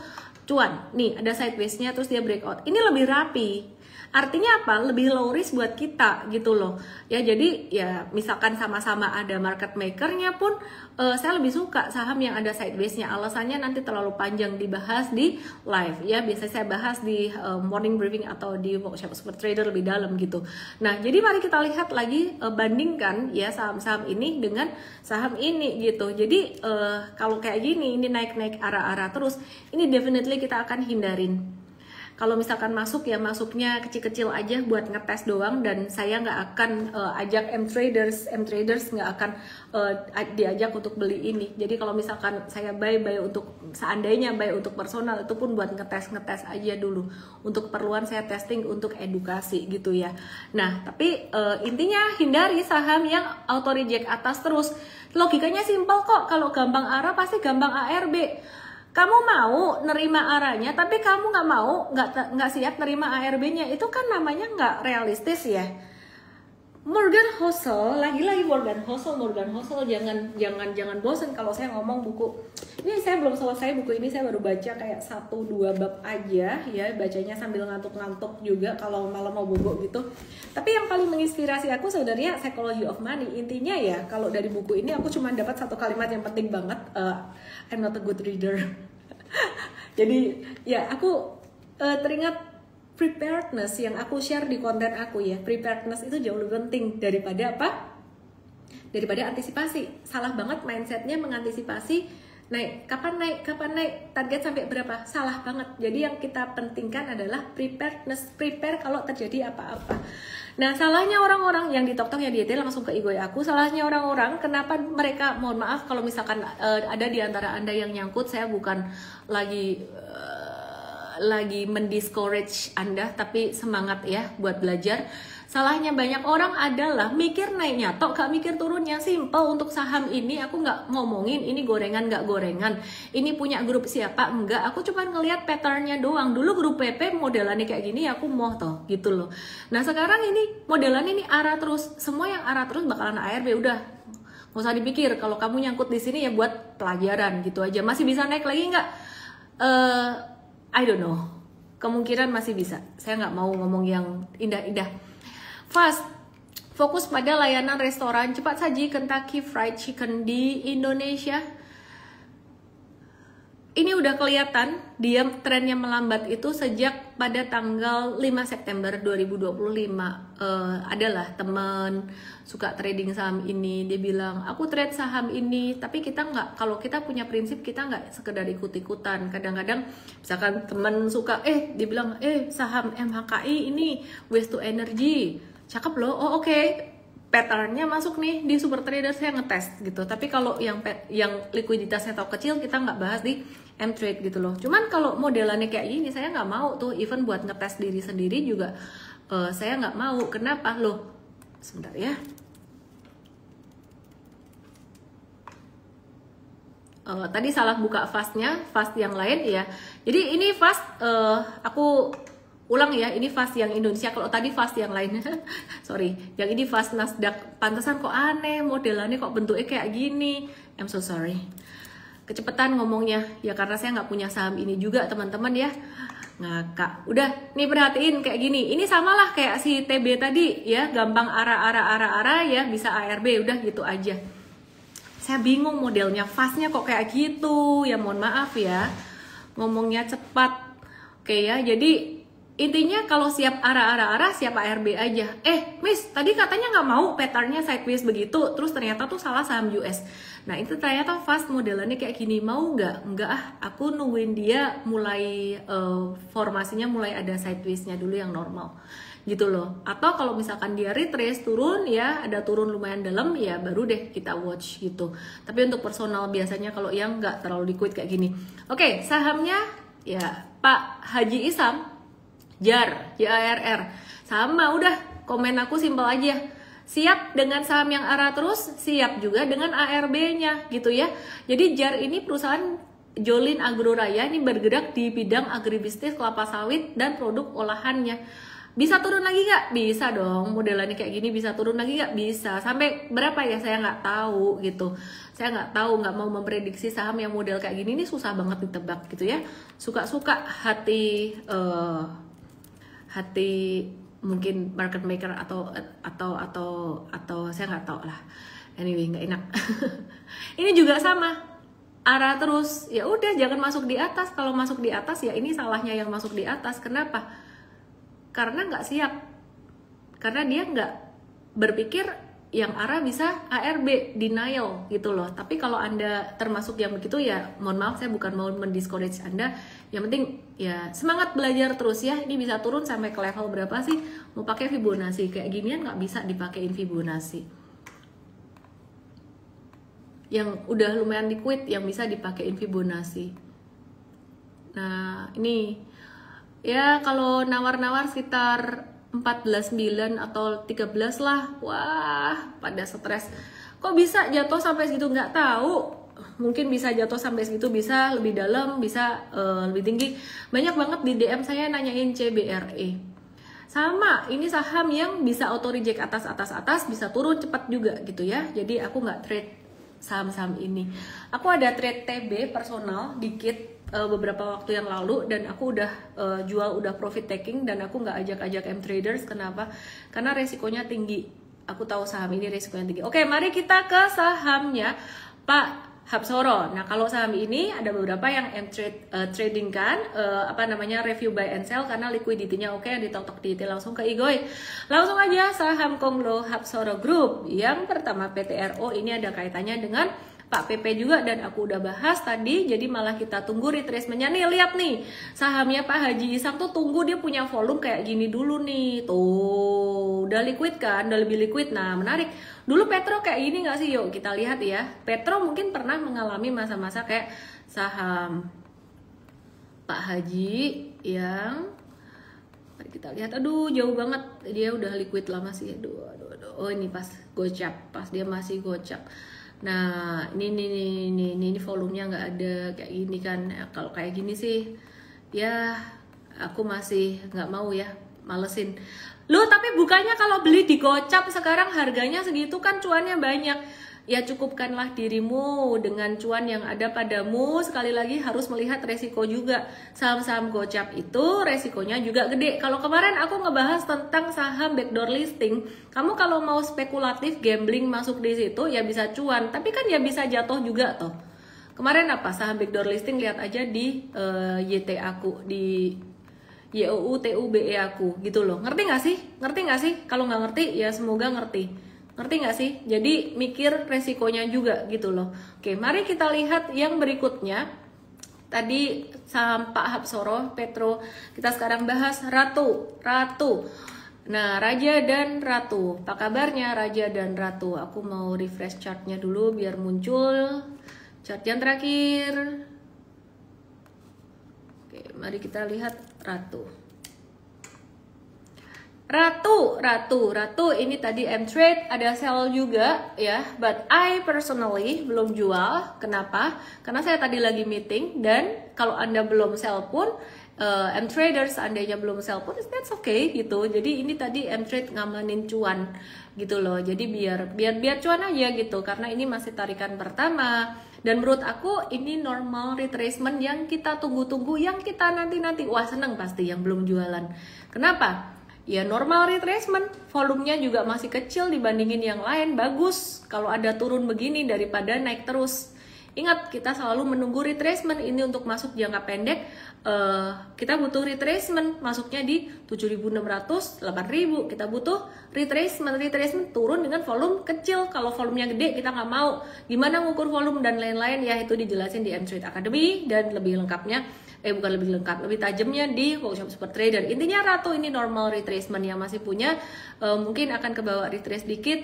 cuan. Nih, ada sideways-nya terus dia breakout. Ini lebih rapi. Artinya apa? Lebih low risk buat kita gitu loh. Ya, jadi ya misalkan sama-sama ada market makernya pun saya lebih suka saham yang ada sideways-nya. Alasannya nanti terlalu panjang dibahas di live ya. Biasanya saya bahas di morning briefing atau di workshop super trader lebih dalam gitu. Nah, jadi mari kita lihat lagi bandingkan ya saham-saham ini dengan saham ini gitu. Jadi kalau kayak gini ini naik-naik arah-arah terus, ini definitely kita akan hindarin. Kalau misalkan masuk ya masuknya kecil-kecil aja buat ngetes doang, dan saya nggak akan ajak M-traders nggak akan diajak untuk beli ini. Jadi kalau misalkan saya buy untuk seandainya buy untuk personal, itu pun buat ngetes aja dulu. Untuk keperluan saya testing untuk edukasi gitu ya. Nah, tapi intinya hindari saham yang auto reject atas terus. Logikanya simpel kok, kalau gampang arah pasti gampang ARB. Kamu mau nerima arahnya, tapi kamu nggak siap nerima ARB-nya, itu kan namanya nggak realistis ya. Morgan Housel, lagi-lagi Morgan Housel, jangan bosen kalau saya ngomong buku. Ini saya belum selesai buku ini, saya baru baca kayak 1-2 bab aja ya, bacanya sambil ngantuk-ngantuk juga kalau malam mau bobo gitu. Tapi yang paling menginspirasi aku sebenarnya Psychology of Money. Intinya ya, kalau dari buku ini aku cuma dapat satu kalimat yang penting banget, I'm not a good reader. Jadi ya aku teringat preparedness yang aku share di konten aku ya. Preparedness itu jauh lebih penting daripada apa? Daripada antisipasi. Salah banget mindsetnya mengantisipasi kapan naik, target sampai berapa. Salah banget. Jadi yang kita pentingkan adalah preparedness. Prepare kalau terjadi apa-apa. Nah, salahnya orang-orang yang di TokTok ya dietnya langsung ke ego aku. Salahnya orang-orang, kenapa mereka, mohon maaf kalau misalkan ada di antara Anda yang nyangkut, saya bukan lagi mendiscourage Anda, tapi semangat ya buat belajar. Salahnya banyak orang adalah mikir naiknya tok, gak mikir turunnya. Simple, untuk saham ini aku nggak ngomongin ini gorengan nggak gorengan, ini punya grup siapa enggak, aku cuma ngelihat patternnya doang. Dulu grup PP modelannya kayak gini aku mau toh gitu loh. Nah sekarang ini modelannya ini arah terus, semua yang arah terus bakalan ARB. Udah nggak usah dipikir, kalau kamu nyangkut di sini ya buat pelajaran gitu aja. Masih bisa naik lagi nggak? I don't know, kemungkinan masih bisa. Saya nggak mau ngomong yang indah-indah. Fast, fokus pada layanan restoran cepat saji Kentucky Fried Chicken di Indonesia. Ini udah kelihatan dia trennya melambat itu sejak pada tanggal 5 September 2025. Adalah teman suka trading saham ini, dia bilang aku trade saham ini, tapi kita nggak, kalau kita punya prinsip kita nggak sekedar ikut-ikutan. Kadang-kadang misalkan teman suka dia bilang saham MHKI ini waste to energy, cakep loh, oh oke. patternnya masuk nih di super trader, saya ngetes gitu. Tapi kalau yang likuiditasnya atau kecil kita nggak bahas di M-Trade gitu loh. Cuman kalau modelannya kayak gini saya nggak mau tuh, even buat ngetes diri sendiri juga saya nggak mau. Kenapa loh? Sebentar ya. Tadi salah buka fastnya, fast yang lain ya. Jadi ini fast aku ulang ya, ini fast yang Indonesia. Kalau tadi fast yang lain, sorry, yang ini fast Nasdaq. Pantesan kok aneh modelannya, kok bentuknya kayak gini. I'm so sorry. Kecepatan ngomongnya ya, karena saya nggak punya saham ini juga teman-teman ya. Ngakak. Udah, nih perhatiin kayak gini. Ini samalah kayak si TB tadi ya, gampang arah ya, bisa ARB, udah gitu aja. Saya bingung modelnya, fastnya kok kayak gitu. Ya mohon maaf ya, ngomongnya cepat. Oke ya, jadi intinya kalau siap arah siap ARB aja. Miss, tadi katanya nggak mau patternnya sideways begitu, terus ternyata tuh salah saham US. Nah itu ternyata fast modelannya kayak gini, mau nggak? Nggak ah, aku nungguin dia mulai formasinya mulai ada sidewaysnya dulu yang normal gitu loh. Atau kalau misalkan dia retrace turun ya, ada turun lumayan dalam ya, baru deh kita watch gitu. Tapi untuk personal biasanya kalau yang nggak terlalu liquid kayak gini. Oke, sahamnya ya Pak Haji Isam, JAR, JARR, sama udah, komen aku simpel aja. Siap dengan saham yang arah terus, siap juga dengan ARB-nya gitu ya. Jadi JAR ini perusahaan Jolin Agroraya, ini bergerak di bidang agribisnis, kelapa sawit dan produk olahannya. Bisa turun lagi nggak? Bisa dong, modelannya kayak gini bisa turun lagi nggak? Bisa. Sampai berapa ya? Saya nggak tahu gitu. Saya nggak tahu, nggak mau memprediksi saham yang model kayak gini, ini susah banget ditebak gitu ya. Suka-suka hati mungkin market maker atau saya nggak tahu lah. Anyway, nggak enak. Ini juga sama, arah terus. Ya udah, jangan masuk di atas. Kalau masuk di atas ya ini salahnya yang masuk di atas. Kenapa? Karena nggak siap. Karena dia nggak berpikir yang arah bisa ARB, denial gitu loh. Tapi kalau Anda termasuk yang begitu ya mohon maaf, saya bukan mau mendiscourage Anda. Yang penting ya semangat belajar terus ya. Ini bisa turun sampai ke level berapa sih? Mau pakai Fibonacci kayak ginian nggak bisa dipakein Fibonacci. Yang udah lumayan liquid yang bisa dipakein Fibonacci. Nah ini ya kalau nawar-nawar sekitar 14.9 atau 13 lah. Wah, pada stres. Kok bisa jatuh sampai segitu? Nggak tahu. Mungkin bisa jatuh sampai segitu, bisa lebih dalam, bisa lebih tinggi. Banyak banget di DM saya nanyain CBRE. Sama, ini saham yang bisa auto reject atas, bisa turun cepat juga gitu ya. Jadi aku nggak trade saham-saham ini. Aku ada trade TB personal dikit beberapa waktu yang lalu, dan aku udah jual, udah profit taking, dan aku nggak ajak-ajak M-traders. Kenapa? Karena resikonya tinggi. Aku tahu saham ini resikonya tinggi. Oke, mari kita ke sahamnya Pak Hapsoro. Nah, kalau saham ini ada beberapa yang M-trade trading kan, review buy and sell karena liquidity-nya oke, ditotok di langsung ke Igoy. Langsung aja saham Konglo Hapsoro Group. Yang pertama PTRO, ini ada kaitannya dengan Pak PP juga, dan aku udah bahas tadi, jadi malah kita tunggu retracementnya. Nih lihat nih, sahamnya Pak Haji Isam tuh tunggu dia punya volume kayak gini dulu nih. Tuh, udah liquid kan, udah lebih liquid. Nah, menarik. Dulu Petro kayak gini nggak sih? Yuk kita lihat ya. Petro mungkin pernah mengalami masa-masa kayak saham Pak Haji yang, mari kita lihat. Aduh, jauh banget. Dia udah liquid lama sih. Aduh. Oh, ini pas gocap, pas dia masih gocap. Nah, ini volumenya nggak ada kayak gini kan. Kalau kayak gini sih ya aku masih nggak mau ya, malesin. Loh, tapi bukannya kalau beli di gocap sekarang harganya segitu kan cuannya banyak. Ya cukupkanlah dirimu dengan cuan yang ada padamu. Sekali lagi harus melihat resiko juga. Saham-saham gocap itu resikonya juga gede. Kalau kemarin aku ngebahas tentang saham backdoor listing, kamu kalau mau spekulatif gambling masuk di situ ya bisa cuan, tapi kan ya bisa jatuh juga toh. Kemarin apa saham backdoor listing, lihat aja di YT aku, di YOUTUBE aku gitu loh. Ngerti nggak sih? Ngerti nggak sih? Kalau nggak ngerti ya semoga ngerti. Ngerti nggak sih? Jadi mikir resikonya juga gitu loh. Oke, mari kita lihat yang berikutnya. Tadi saham Pak Hapsoro, Petro. Kita sekarang bahas Ratu. Nah, Raja dan Ratu, apa kabarnya Raja dan Ratu? Aku mau refresh chartnya dulu biar muncul chart yang terakhir. Oke, mari kita lihat Ratu. Ratu ini tadi M-Trade ada sell juga ya, but I personally belum jual. Kenapa? Karena saya tadi lagi meeting, dan kalau Anda belum sell pun M-Traders seandainya belum sell pun that's okay gitu. Jadi ini tadi M-Trade ngamanin cuan gitu loh. Jadi biar cuan aja gitu, karena ini masih tarikan pertama. Dan menurut aku ini normal retracement yang kita tunggu-tunggu, yang kita nanti-nanti. Wah, seneng pasti yang belum jualan. Kenapa? Ya normal retracement, volumenya juga masih kecil dibandingin yang lain. Bagus kalau ada turun begini daripada naik terus. Ingat, kita selalu menunggu retracement ini untuk masuk jangka pendek. Kita butuh retracement, masuknya di 7.600, 8.000. Kita butuh retracement turun dengan volume kecil. Kalau volumenya gede kita nggak mau. Gimana ngukur volume dan lain-lain ya, itu dijelasin di M-Trade Academy, dan lebih lengkapnya bukan lebih lengkap, lebih tajamnya di workshop super trader. Intinya Ratu ini normal retracement, yang masih punya mungkin akan kebawa retrace dikit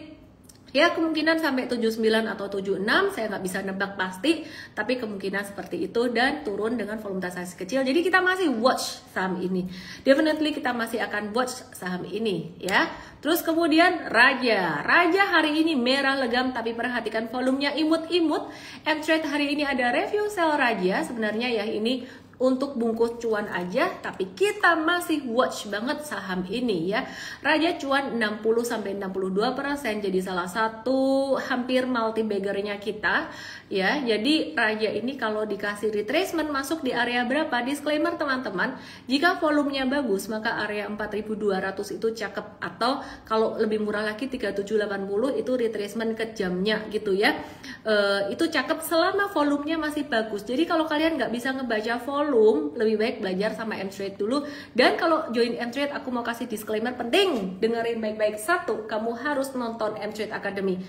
ya, kemungkinan sampai 79 atau 76, saya nggak bisa nebak pasti, tapi kemungkinan seperti itu, dan turun dengan volume transaksi kecil. Jadi kita masih watch saham ini, definitely kita masih akan watch saham ini ya. Terus kemudian Raja hari ini merah legam, tapi perhatikan volumenya imut-imut. M-Trade hari ini ada review sell Raja, sebenarnya ya ini untuk bungkus cuan aja, tapi kita masih watch banget saham ini ya. Raja cuan 60-62%, jadi salah satu hampir multi baggernya kita ya. Jadi Raja ini kalau dikasih retracement masuk di area berapa? Disclaimer teman-teman, jika volumenya bagus maka area 4.200 itu cakep, atau kalau lebih murah lagi 3780 itu retracement ke jamnya gitu ya. Itu cakep selama volumenya masih bagus. Jadi kalau kalian nggak bisa ngebaca volume, lebih baik belajar sama M-Trade dulu. Dan kalau join M-Trade, aku mau kasih disclaimer penting, dengerin baik-baik. Satu, kamu harus nonton M-Trade Academy.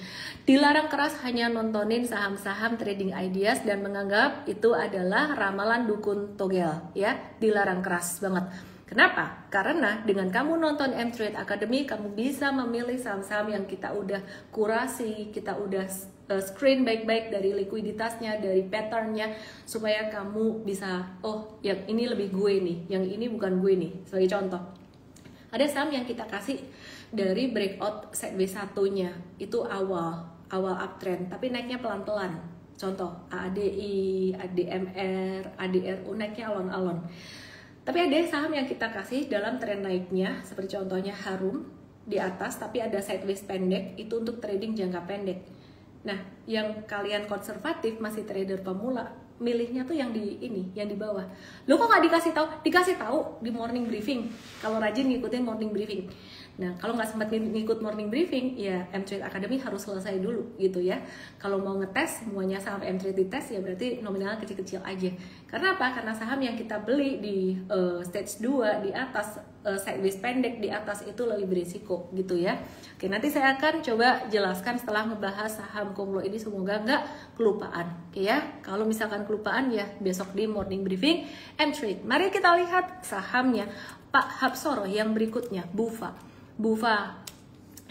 Dilarang keras hanya nontonin saham-saham trading ideas dan menganggap itu adalah ramalan dukun togel ya. Dilarang keras banget. Kenapa? Karena dengan kamu nonton M-Trade Academy, kamu bisa memilih saham-saham yang kita udah kurasi, kita udah screen baik-baik dari likuiditasnya, dari patternnya, supaya kamu bisa, oh yang ini lebih gue nih, yang ini bukan gue nih. Sebagai contoh, ada saham yang kita kasih dari breakout sideways satunya, itu awal uptrend, tapi naiknya pelan-pelan. Contoh, ADI, ADMR, ADRU naiknya alon-alon. Tapi ada saham yang kita kasih dalam tren naiknya, seperti contohnya Harum di atas, tapi ada sideways pendek, itu untuk trading jangka pendek. Nah, yang kalian konservatif masih trader pemula, milihnya tuh yang di ini, yang di bawah. Lo kok nggak dikasih tahu? Dikasih tahu di morning briefing. Kalau rajin ngikutin morning briefing. Nah, kalau nggak sempat ngikut morning briefing, ya M-Trade Academy harus selesai dulu gitu ya. Kalau mau ngetes semuanya saham M-Trade dites, ya berarti nominal kecil-kecil aja. Karena apa? Karena saham yang kita beli di stage 2 di atas, sideways pendek di atas, itu lebih berisiko gitu ya. Oke, nanti saya akan coba jelaskan setelah ngebahas saham Konglo ini, semoga nggak kelupaan. Oke ya, kalau misalkan kelupaan ya besok di morning briefing M-Trade. Mari kita lihat sahamnya Pak Hapsoro yang berikutnya, Bufa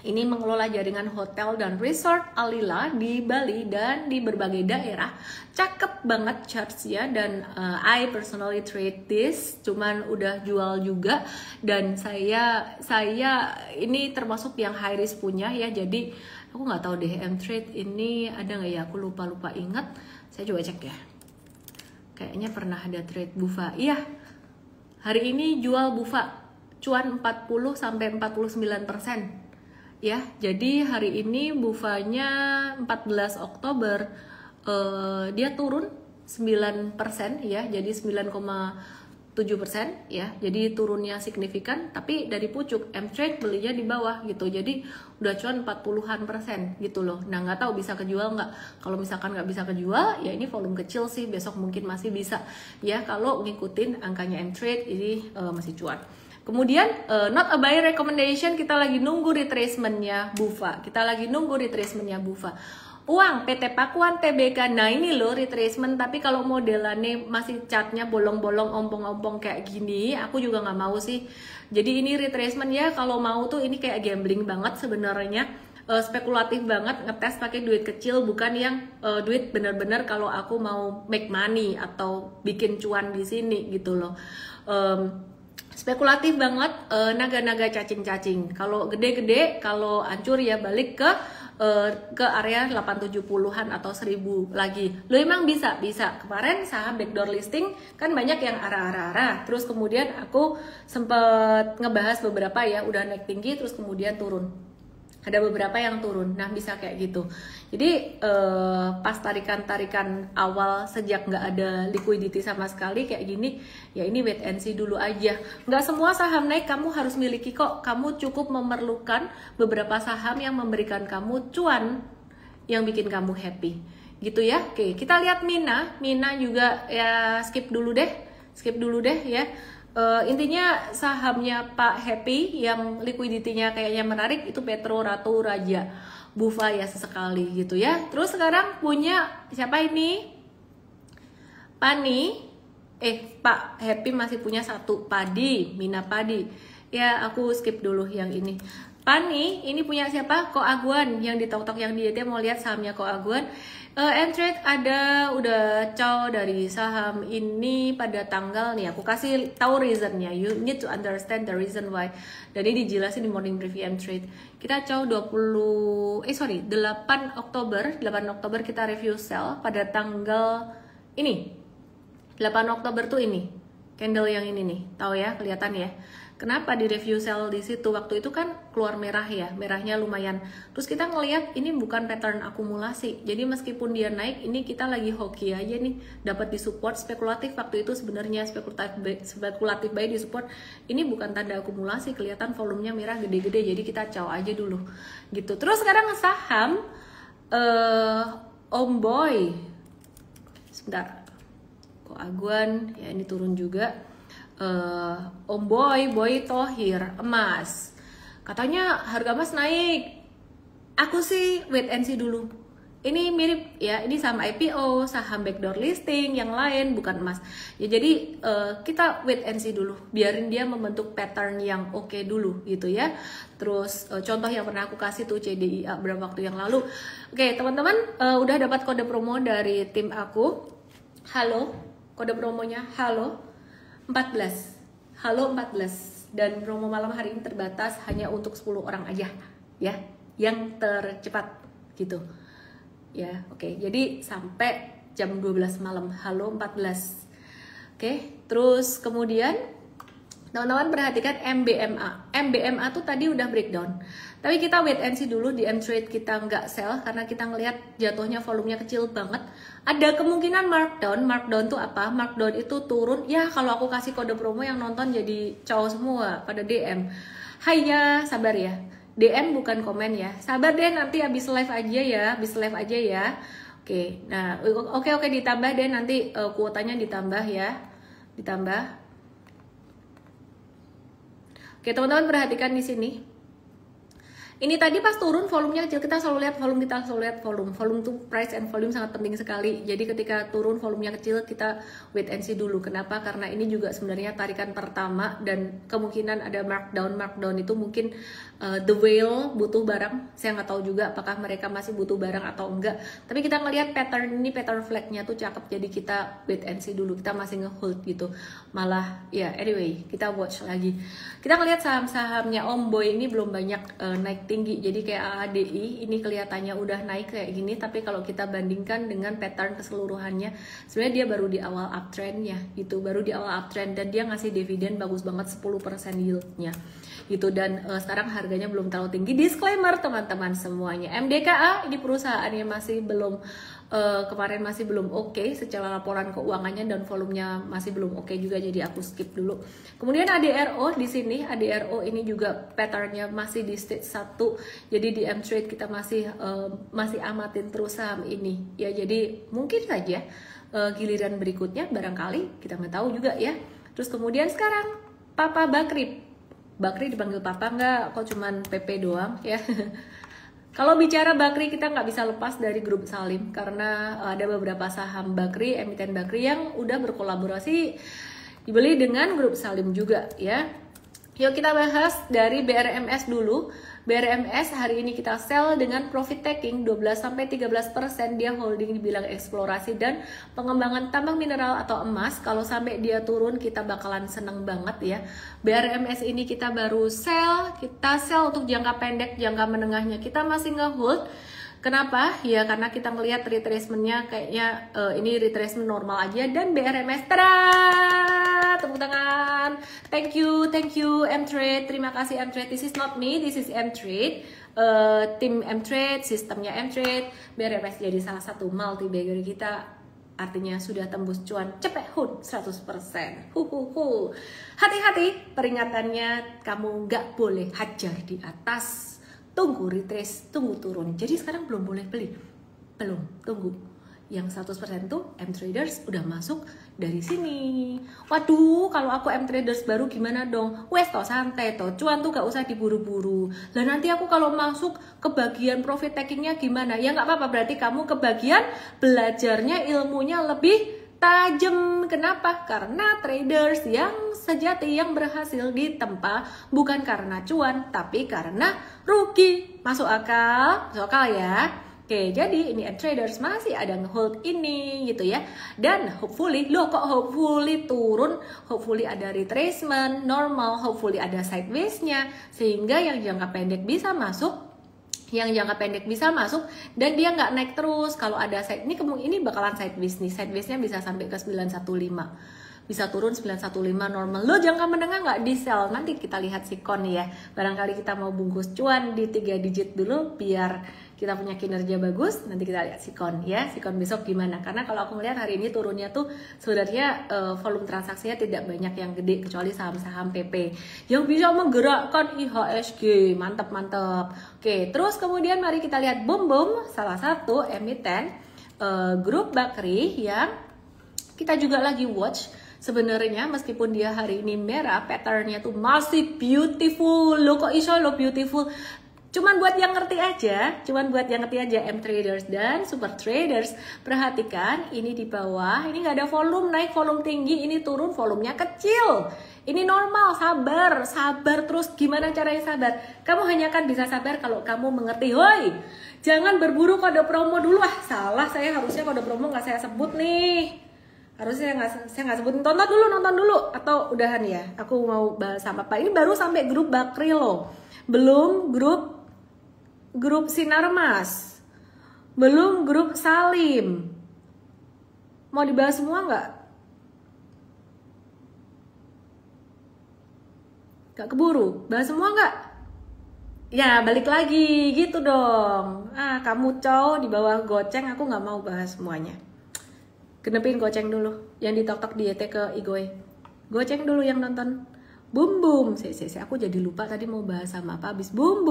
ini mengelola jaringan hotel dan resort Alila di Bali dan di berbagai daerah. Cakep banget chartsnya, dan I personally trade this, cuman udah jual juga, dan saya ini termasuk yang high risk punya ya. Jadi aku nggak tahu deh M-Trade ini ada nggak ya, aku lupa ingat. Saya coba cek ya, kayaknya pernah ada trade Bufa. Iya, hari ini jual Bufa cuan 40-49% ya. Jadi hari ini Bufanya 14 Oktober dia turun 9% ya, jadi 9,7% ya. Jadi turunnya signifikan, tapi dari pucuk M-Trade belinya di bawah gitu. Jadi udah cuan 40-an% gitu loh. Nah, nggak tahu bisa kejual nggak. Kalau misalkan nggak bisa kejual, ya ini volume kecil sih, besok mungkin masih bisa ya. Kalau ngikutin angkanya M-Trade ini masih cuan. Kemudian not a buy recommendation, kita lagi nunggu retracementnya Bufa. Uang PT Pakuan Tbk. Nah ini loh retracement, tapi kalau modelannya masih chartnya bolong-bolong ompong-ompong kayak gini, aku juga nggak mau sih. Jadi ini retracement ya, kalau mau tuh ini kayak gambling banget sebenarnya, spekulatif banget, ngetes pakai duit kecil, bukan yang duit bener-bener kalau aku mau make money atau bikin cuan di sini gitu loh. Spekulatif banget, naga-naga cacing-cacing. Kalau gede-gede, kalau hancur ya balik ke area 870-an atau 1000 lagi. Lo emang bisa. Kemarin saham backdoor listing kan banyak yang arah-arah. Terus kemudian aku sempet ngebahas beberapa ya, udah naik tinggi terus kemudian turun. Ada beberapa yang turun, nah bisa kayak gitu. Jadi pas tarikan-tarikan awal sejak nggak ada liquidity sama sekali kayak gini, ya ini wait and see dulu aja. Nggak semua saham naik kamu harus miliki kok. Kamu cukup memerlukan beberapa saham yang memberikan kamu cuan, yang bikin kamu happy. Gitu ya. Oke, kita lihat Mina juga ya skip dulu deh ya. Intinya sahamnya Pak Happy yang liquidity-nya kayaknya menarik itu Petro Ratu Raja Bufa ya sesekali gitu ya. Terus sekarang punya siapa ini? Pani. Pak Happy masih punya satu Padi, Mina Padi. Ya aku skip dulu yang ini. Pani ini punya siapa? Koaguan yang di TokTok yang dia mau lihat sahamnya Koaguan. Trade ada udah cow dari saham ini pada tanggal nih, aku kasih tahu reasonnya, you need to understand the reason why, dan ini dijelasin di morning review Trade. Kita cow 8 Oktober kita review sell pada tanggal ini 8 Oktober tuh ini candle yang ini nih, tahu ya, kelihatan ya. Kenapa di review sell di situ? Waktu itu kan keluar merah ya, merahnya lumayan. Terus kita ngelihat ini bukan pattern akumulasi. Jadi meskipun dia naik, ini kita lagi hoki aja nih, dapat di support spekulatif. Waktu itu sebenarnya spekulatif buy di support. Ini bukan tanda akumulasi, kelihatan volumenya merah gede-gede. Jadi kita cow aja dulu, gitu. Terus sekarang saham Omboy, sebentar, Koaguan ya ini turun juga. Boy Thohir emas, katanya harga emas naik. Aku sih wait and see dulu. Ini mirip ya, ini saham IPO, saham backdoor listing yang lain, bukan emas ya. Jadi kita wait and see dulu, biarin dia membentuk pattern yang oke dulu gitu ya. Terus contoh yang pernah aku kasih tuh CDIA beberapa waktu yang lalu. Oke teman-teman, udah dapat kode promo dari tim aku. Halo, kode promonya halo 14, halo 14, dan promo malam hari ini terbatas hanya untuk 10 orang aja ya, yang tercepat gitu ya. Oke, jadi sampai jam 12 malam, halo 14. Oke, terus kemudian teman-teman perhatikan MBMA tuh tadi udah breakdown, tapi kita wait and see dulu. Di Trade kita nggak sell karena kita ngelihat jatuhnya volumenya kecil banget. Ada kemungkinan markdown tuh apa? Markdown itu turun ya. Kalau aku kasih kode promo yang nonton jadi cowok semua pada DM. Hai ya, sabar ya, DM bukan komen ya, sabar deh, nanti habis live aja ya. Oke, nah oke ditambah deh nanti, kuotanya ditambah ya, ditambah. Oke teman-teman perhatikan di sini. Ini tadi pas turun volumenya kecil, kita selalu lihat volume. Volume tuh price and volume sangat penting sekali. Jadi ketika turun volumenya kecil, kita wait and see dulu. Kenapa? Karena ini juga sebenarnya tarikan pertama dan kemungkinan ada markdown itu mungkin the whale butuh barang. Saya nggak tahu juga apakah mereka masih butuh barang atau enggak. Tapi kita ngelihat pattern flagnya tuh cakep. Jadi kita wait and see dulu. Kita masih nge-hold gitu. Malah ya anyway, kita watch lagi. Kita ngelihat saham-sahamnya Omboy ini belum banyak naik tinggi, jadi kayak AADI ini kelihatannya udah naik kayak gini, tapi kalau kita bandingkan dengan pattern keseluruhannya, sebenarnya dia baru di awal uptrendnya gitu, baru di awal uptrend, dan dia ngasih dividen bagus banget 10% yieldnya gitu, dan sekarang harganya belum terlalu tinggi. Disclaimer teman-teman semuanya, MDKA ini perusahaannya masih belum kemarin masih belum oke secara laporan keuangannya, dan volumenya masih belum oke juga, jadi aku skip dulu. Kemudian ADRO di sini, ADRO ini juga patternnya masih di stage 1, jadi di Trade kita masih amatin terus saham ini ya. Jadi mungkin saja giliran berikutnya barangkali, kita nggak tahu juga ya. Terus kemudian sekarang Papa Bakri dipanggil Papa nggak, kok cuman PP doang ya. Kalau bicara Bakri, kita nggak bisa lepas dari grup Salim karena ada beberapa saham Bakri, emiten Bakri yang udah berkolaborasi dibeli dengan grup Salim juga ya. Yuk kita bahas dari BRMS dulu. BRMS hari ini kita sell dengan profit taking 12-13%. Dia holding dibilang eksplorasi dan pengembangan tambang mineral atau emas. Kalau sampai dia turun kita bakalan seneng banget ya. BRMS ini kita baru sell. Kita sell untuk jangka pendek, jangka menengahnya kita masih nge-hold. Kenapa? Ya karena kita ngelihat retracementnya kayaknya ini retracement normal aja. Dan BRMS, tada! Tepuk tangan. Thank you M-Trade. Terima kasih M-Trade. This is not me, this is M-Trade. Tim M-Trade, sistemnya M-Trade. BRMS jadi salah satu multi bagger kita. Artinya sudah tembus cuan cepet hun 100%. Hati-hati, peringatannya kamu nggak boleh hajar di atas. Tunggu retrace, tunggu turun. Jadi sekarang belum boleh beli. Belum, tunggu. Yang 100% tuh M-Traders udah masuk dari sini. Waduh, kalau aku M-Traders baru gimana dong? Wes toh santai toh, cuan tuh gak usah diburu-buru. Lah nanti aku kalau masuk ke bagian profit takingnya gimana? Ya nggak apa-apa, berarti kamu ke bagian belajarnya ilmunya lebih tajam. Kenapa? Karena traders yang sejati yang berhasil ditempa bukan karena cuan, tapi karena rugi. Masuk akal? Masuk akal ya? Oke, jadi ini traders masih ada nge-hold ini gitu ya. Dan hopefully, loh kok hopefully turun, hopefully ada retracement normal, hopefully ada sideways-nya sehingga yang jangka pendek bisa masuk, dan dia nggak naik terus. Kalau ada side ini bakalan sideways nih, sideways-nya bisa sampai ke 915. Bisa turun 915 normal. Lo jangka menengah nggak di sell. Nanti kita lihat sikon ya. Barangkali kita mau bungkus cuan di 3 digit dulu biar kita punya kinerja bagus. Nanti kita lihat sikon ya. Sikon besok gimana? Karena kalau aku melihat hari ini turunnya tuh sebenarnya volume transaksinya tidak banyak yang gede kecuali saham-saham PP yang bisa menggerakkan IHSG. Mantap. Oke, terus kemudian mari kita lihat Bum, salah satu emiten grup Bakri yang kita juga lagi watch. Sebenarnya meskipun dia hari ini merah, patternnya tuh masih beautiful. Lo kok iso lo beautiful? Cuman buat yang ngerti aja, M-Traders dan Super Traders. Perhatikan, ini di bawah, ini nggak ada volume, naik volume tinggi, ini turun volumenya kecil. Ini normal, sabar terus. Gimana caranya sabar? Kamu hanya akan bisa sabar kalau kamu mengerti. Woi, jangan berburu kode promo dulu. Salah, saya harusnya kode promo nggak saya sebut nih. Harusnya saya nggak sebut. Nonton dulu atau udahan ya. Aku mau bahas apa? Ini baru sampai grup Bakri loh. Belum grup Sinarmas. Belum grup Salim. Mau dibahas semua nggak? Gak keburu. Bahas semua nggak? Ya balik lagi gitu dong. Kamu cow di bawah goceng, aku nggak mau bahas semuanya. Genepin goceng dulu. Yang ditok-tok di YT ke Igoy. Goceng dulu yang nonton. Bum. Aku jadi lupa tadi mau bahas sama apa. Habis bum.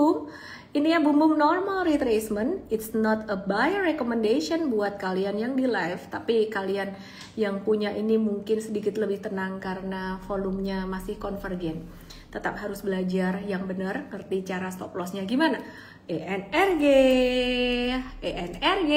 Ini ya bum normal retracement. It's not a buy recommendation buat kalian yang di live. Tapi kalian yang punya ini mungkin sedikit lebih tenang karena volumenya masih konvergen. Tetap harus belajar yang benar. Ngerti cara stop lossnya gimana. ENRG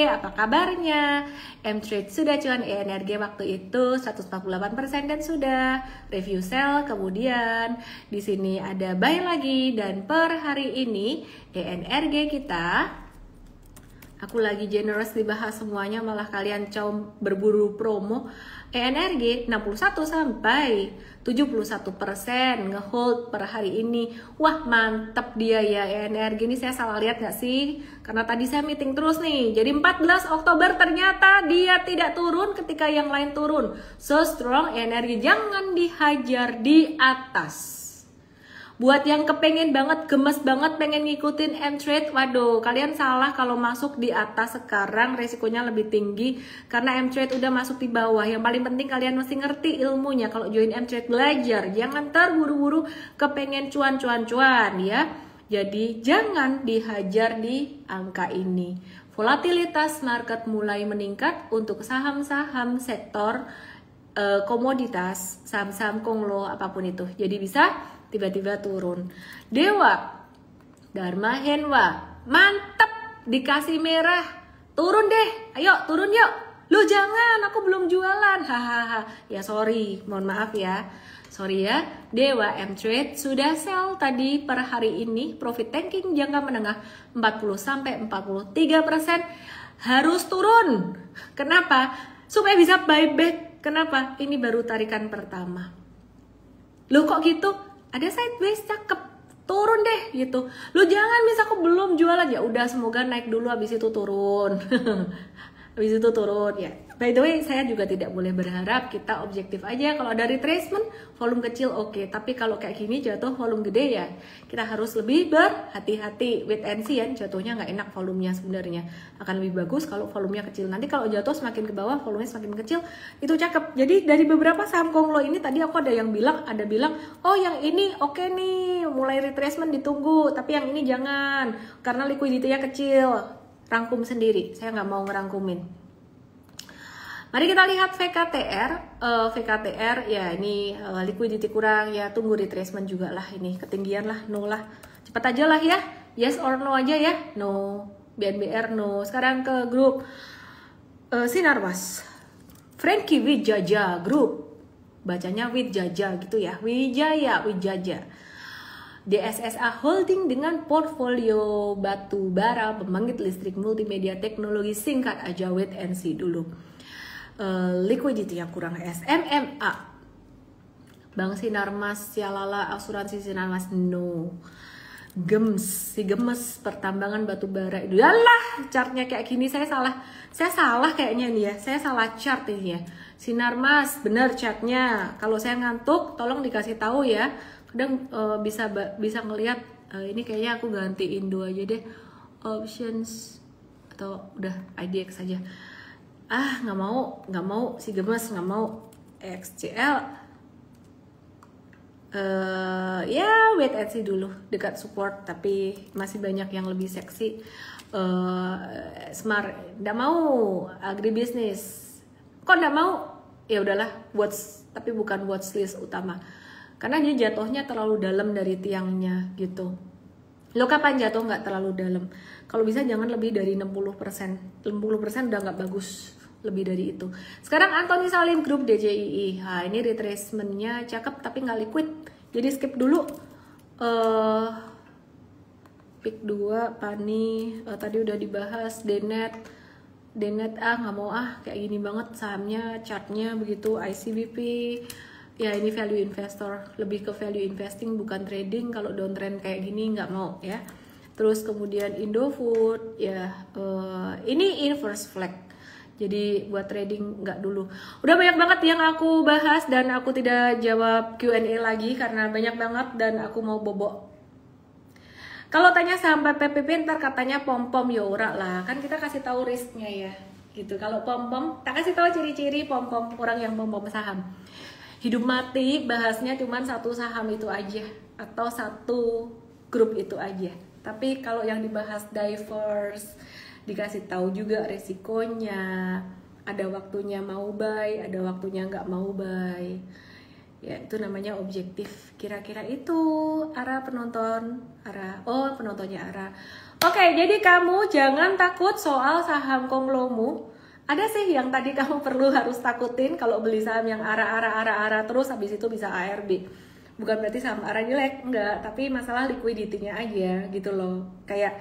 apa kabarnya? M-Trade sudah cuan ENRG waktu itu 148% dan sudah review sell. Kemudian di sini ada buy lagi dan per hari ini ENRG kita, aku lagi generous dibahas semuanya malah kalian cow berburu promo. ENRG 61 sampai 71% ngehold per hari ini. Wah mantep dia ya ENRG. Ini saya salah lihat gak sih? Karena tadi saya meeting terus nih. Jadi 14 Oktober ternyata dia tidak turun ketika yang lain turun. So strong ENRG, jangan dihajar di atas. Buat yang kepengen banget, gemes banget pengen ngikutin M-Trade, waduh kalian salah kalau masuk di atas sekarang, resikonya lebih tinggi karena M-Trade udah masuk di bawah. Yang paling penting kalian mesti ngerti ilmunya. Kalau join M-Trade belajar, jangan terburu-buru kepengen cuan ya. Jadi jangan dihajar di angka ini. Volatilitas market mulai meningkat untuk saham-saham sektor komoditas, saham-saham konglo apapun itu. Jadi bisa tiba-tiba turun. Dewa Dharma Henwa, mantep dikasih merah, turun deh, ayo turun yuk. Lu jangan, aku belum jualan, hahaha. Ya sorry, mohon maaf ya. Sorry ya, Dewa M-Trade sudah sell tadi per hari ini profit taking jangka menengah 40-43% harus turun. Kenapa? Supaya bisa buyback. Kenapa? Ini baru tarikan pertama. Loh kok gitu? Ada sideways cakep. Turun deh gitu. Lu jangan, misal aku belum jualan, ya udah semoga naik dulu habis itu turun. Habis itu turun ya. By the way, saya juga tidak boleh berharap, kita objektif aja. Kalau ada retracement, volume kecil oke. Tapi kalau kayak gini jatuh volume gede ya, kita harus lebih berhati-hati. Wait and see ya, jatuhnya nggak enak volumenya sebenarnya. Akan lebih bagus kalau volumenya kecil. Nanti kalau jatuh semakin ke bawah, volumenya semakin kecil, itu cakep. Jadi dari beberapa saham Konglo ini tadi aku ada bilang, oh yang ini oke nih, mulai retracement ditunggu. Tapi yang ini jangan, karena liquidity-nya kecil. Rangkum sendiri, saya nggak mau ngerangkumin. Mari kita lihat VKTR. VKTR ya ini liquidity kurang ya, tunggu retracement juga lah, ini ketinggian lah, no lah, cepat aja lah ya, yes or no aja ya, no. BNBR no. Sekarang ke grup Sinarmas, Frankie Wijaya Group, bacanya Wijaya gitu ya, Wijaya. DSSA Holding dengan portfolio batu bara pembangkit listrik multimedia teknologi, singkat aja wait and see dulu. Liquidity yang kurang, SMMA, Bank Sinarmas, Sialala, Asuransi Sinarmas no. Gems pertambangan batu bara itu, yalah chartnya kayak gini, saya salah kayaknya nih ya, saya salah chart ini ya. Sinarmas bener chartnya, kalau saya ngantuk tolong dikasih tahu ya. Kadang bisa ngelihat ini kayaknya aku ganti Indo aja deh, options atau udah IDX aja. Nggak mau si gemes, nggak mau XCL. Ya wait and see dulu, dekat support tapi masih banyak yang lebih seksi. Smart nggak mau, agribisnis kok nggak mau, ya udahlah tapi bukan watchlist utama. Karena dia jatuhnya terlalu dalam dari tiangnya gitu. Lo kapan jatuh nggak terlalu dalam? Kalau bisa jangan lebih dari 60%. 60% udah nggak bagus, lebih dari itu. Sekarang Anthony Salim Group DJII. Ini retracementnya cakep tapi nggak liquid. Jadi skip dulu. Pick 2, Pani, tadi udah dibahas. Denet nggak mau kayak gini banget sahamnya, chartnya begitu. ICBP. Ya ini value investor, lebih ke value investing bukan trading. Kalau downtrend kayak gini nggak mau ya. Terus kemudian Indofood ya, ini inverse flag, jadi buat trading nggak dulu. Udah banyak banget yang aku bahas dan aku tidak jawab Q&A lagi karena banyak banget dan aku mau bobok. Kalau tanya sampai PPP ntar katanya pom-pom, ya ora lah, kan kita kasih tahu risknya ya gitu. Kalau pom-pom tak kasih tahu ciri-ciri pom-pom, orang yang pom-pom saham. Hidup mati bahasnya cuman satu saham itu aja atau satu grup itu aja. Tapi kalau yang dibahas diverse, dikasih tahu juga resikonya, ada waktunya mau buy, ada waktunya nggak mau buy. Ya itu namanya objektif. Kira-kira itu arah penonton, penontonnya arah. Oke, jadi kamu jangan takut soal saham Konglomu. Ada sih yang tadi kamu perlu harus takutin kalau beli saham yang arah terus habis itu bisa ARB. Bukan berarti saham arah jelek, enggak, tapi masalah liquidity-nya aja gitu loh. Kayak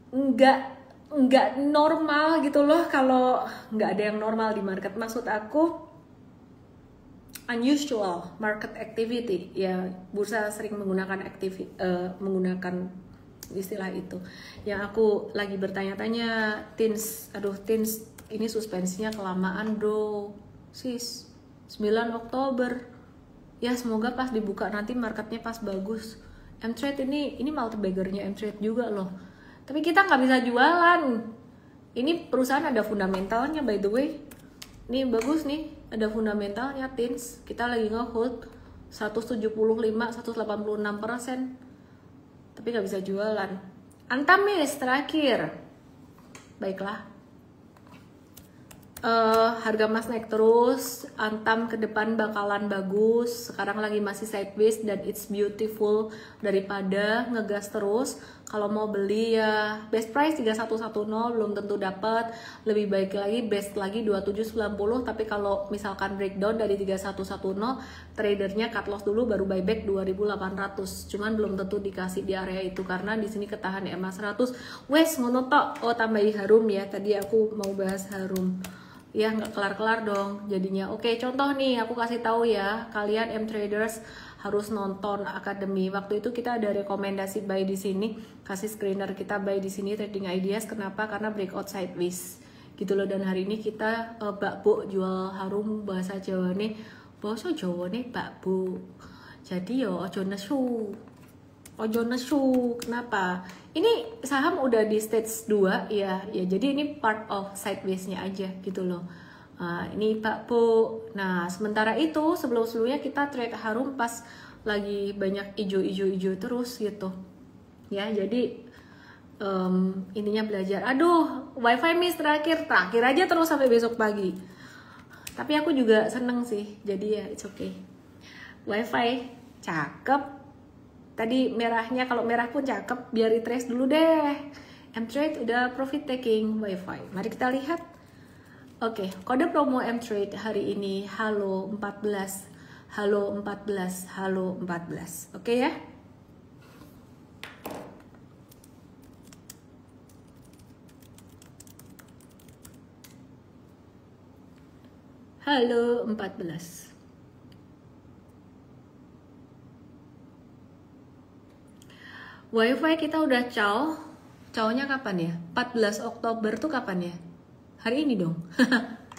enggak normal gitu loh kalau enggak ada yang normal di market. Maksud aku unusual market activity. Ya, bursa sering menggunakan menggunakan istilah itu. Yang aku lagi bertanya-tanya, Tins ini suspensinya kelamaan bro sis, 9 Oktober ya, semoga pas dibuka nanti marketnya pas bagus. M-Trade ini multi baggernya M-Trade juga loh, tapi kita nggak bisa jualan. Ini perusahaan ada fundamentalnya by the way, ini bagus nih, ada fundamentalnya Tins. Kita lagi nge-hold 175, 186%, tapi nggak bisa jualan. Antamis terakhir, baiklah. harga emas naik terus, Antam ke depan bakalan bagus. Sekarang lagi masih sideways dan it's beautiful, daripada ngegas terus. Kalau mau beli ya best price 3110 belum tentu dapat. Lebih baik lagi best lagi 2790, tapi kalau misalkan breakdown dari 3110, tradernya cut loss dulu baru buyback 2800. Cuman belum tentu dikasih di area itu karena di sini ketahan EMA 100. Wes ngono tok. Oh, tambahi Harum ya. Tadi aku mau bahas Harum. Ya nggak kelar-kelar dong jadinya. Oke, contoh nih aku kasih tahu ya, kalian M traders harus nonton Academy. Waktu itu kita ada rekomendasi buy di sini, kasih screener kita buy di sini trading ideas. Kenapa? Karena breakout sideways gitu loh. Dan hari ini kita bakbo jual Harum, bahasa Jawa nih bakbo. Jadi yo ojo nesu. Kenapa? Ini saham udah di stage 2 ya. Jadi ini part of sideways-nya aja gitu loh. Ini bakbo. Nah, sementara itu sebelum-sebelumnya kita trade Harum pas lagi banyak ijo terus gitu. Ya, jadi intinya belajar. Aduh, wifi miss terakhir aja terus sampai besok pagi. Tapi aku juga seneng sih. Jadi ya it's okay. Wifi cakep. Tadi merahnya, kalau merah pun cakep, biar retrace dulu deh. M-Trade udah profit taking Wi-Fi. Mari kita lihat. Oke, kode promo M-Trade hari ini halo 14, halo 14, halo 14. Oke ya. Halo 14. Wifi kita udah cownya kapan ya? 14 Oktober tuh kapan ya? Hari ini dong.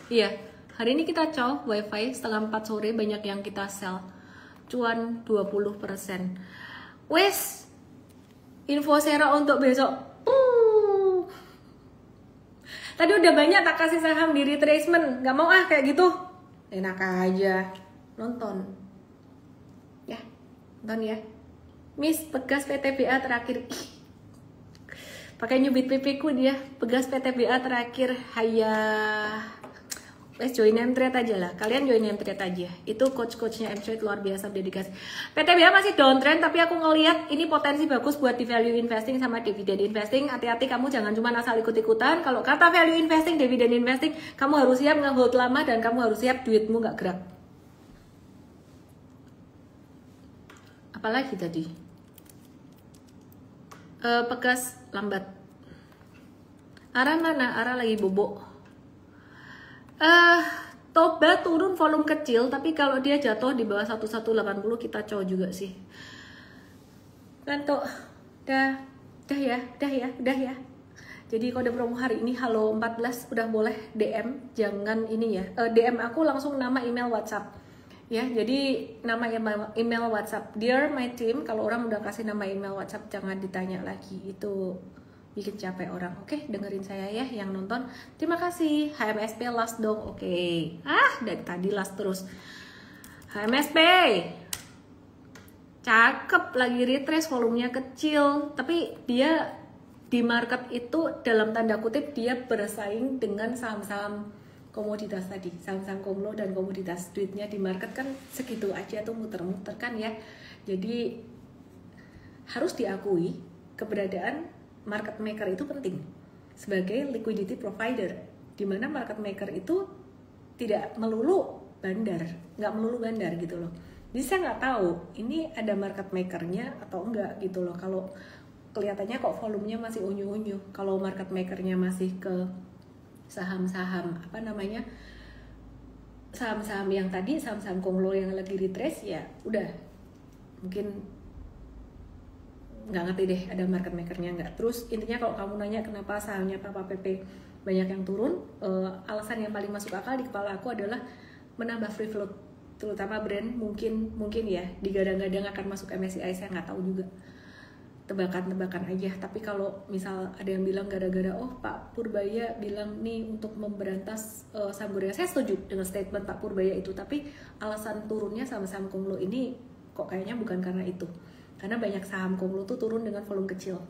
Iya, hari ini kita Wifi setengah 4 sore, banyak yang kita sell. Cuan 20%. Wes, info Sera untuk besok. Tadi udah banyak tak kasih saham di retracement. Gak mau kayak gitu. Enak aja. Nonton. Ya, nonton ya. Miss, pegas PTBA terakhir. Pakai nyubit pipiku dia. Pegas PTBA terakhir. Hayah. Wes join M-Trade aja lah. Kalian join M-Trade aja. Itu coach-coachnya M-Trade luar biasa dedikasi. PTBA masih downtrend, tapi aku ngelihat ini potensi bagus buat di value investing sama dividend investing. Hati-hati, kamu jangan cuma asal ikut-ikutan. Kalau kata value investing, dividend investing, kamu harus siap nge-hold lama dan kamu harus siap duitmu nggak gerak. Apalagi tadi? Pegas lambat. Arah mana? Arah lagi bobok. Toba turun volume kecil, tapi kalau dia jatuh di bawah 1180 kita cow juga sih. Ngantuk. Udah ya. Jadi kode promo hari ini halo 14 udah boleh DM, jangan ini ya. DM aku langsung nama email WhatsApp. Ya, jadi nama email WhatsApp. Dear my team, kalau orang udah kasih nama email WhatsApp jangan ditanya lagi. Itu bikin capek orang. Oke, dengerin saya ya yang nonton. Terima kasih. HMSP last dong. Oke. Dari tadi last terus. HMSP. Cakep, lagi retrace, volumenya kecil, tapi dia di market itu dalam tanda kutip dia bersaing dengan saham-saham komoditas tadi, saham-saham komlo dan komoditas. Duitnya di market kan segitu aja tuh, muter-muter kan ya. Jadi harus diakui keberadaan market maker itu penting sebagai liquidity provider, di mana market maker itu tidak melulu bandar, nggak melulu bandar gitu loh. Jadi saya nggak tahu ini ada market makernya atau enggak gitu loh. Kalau kelihatannya kok volumenya masih unyu-unyu, kalau market makernya masih ke saham-saham saham-saham yang tadi, saham-saham konglo yang lagi retrace, ya udah mungkin nggak ngerti deh ada market makernya nggak. Terus intinya kalau kamu nanya kenapa sahamnya Papa PP banyak yang turun, alasan yang paling masuk akal di kepala aku adalah menambah free float, terutama brand mungkin ya digadang-gadang akan masuk MSCI. Saya nggak tahu juga, tebakan-tebakan aja. Tapi kalau misal ada yang bilang gara-gara Pak Purbaya bilang nih untuk memberantas saham gorengan, saya setuju dengan statement Pak Purbaya itu, tapi alasan turunnya saham-saham konglo ini kok kayaknya bukan karena itu, karena banyak saham konglo tuh turun dengan volume kecil.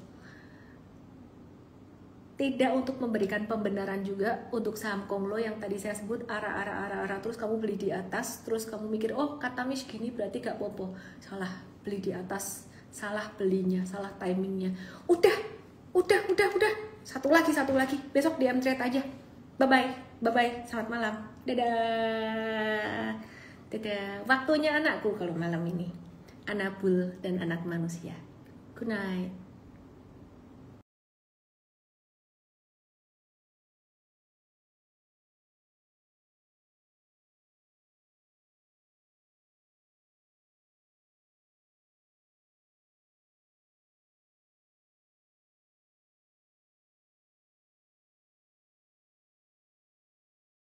tidak untuk memberikan pembenaran juga untuk saham Konglo yang tadi saya sebut arah terus kamu beli di atas, terus kamu mikir oh kata Miss gini berarti gak popo. Salah, beli di atas, salah belinya, salah timingnya. Udah. Satu lagi. Besok DM trade aja. Bye-bye. Selamat malam. Dadah. Waktunya anakku kalau malam ini. Anak bul dan anak manusia. Good night.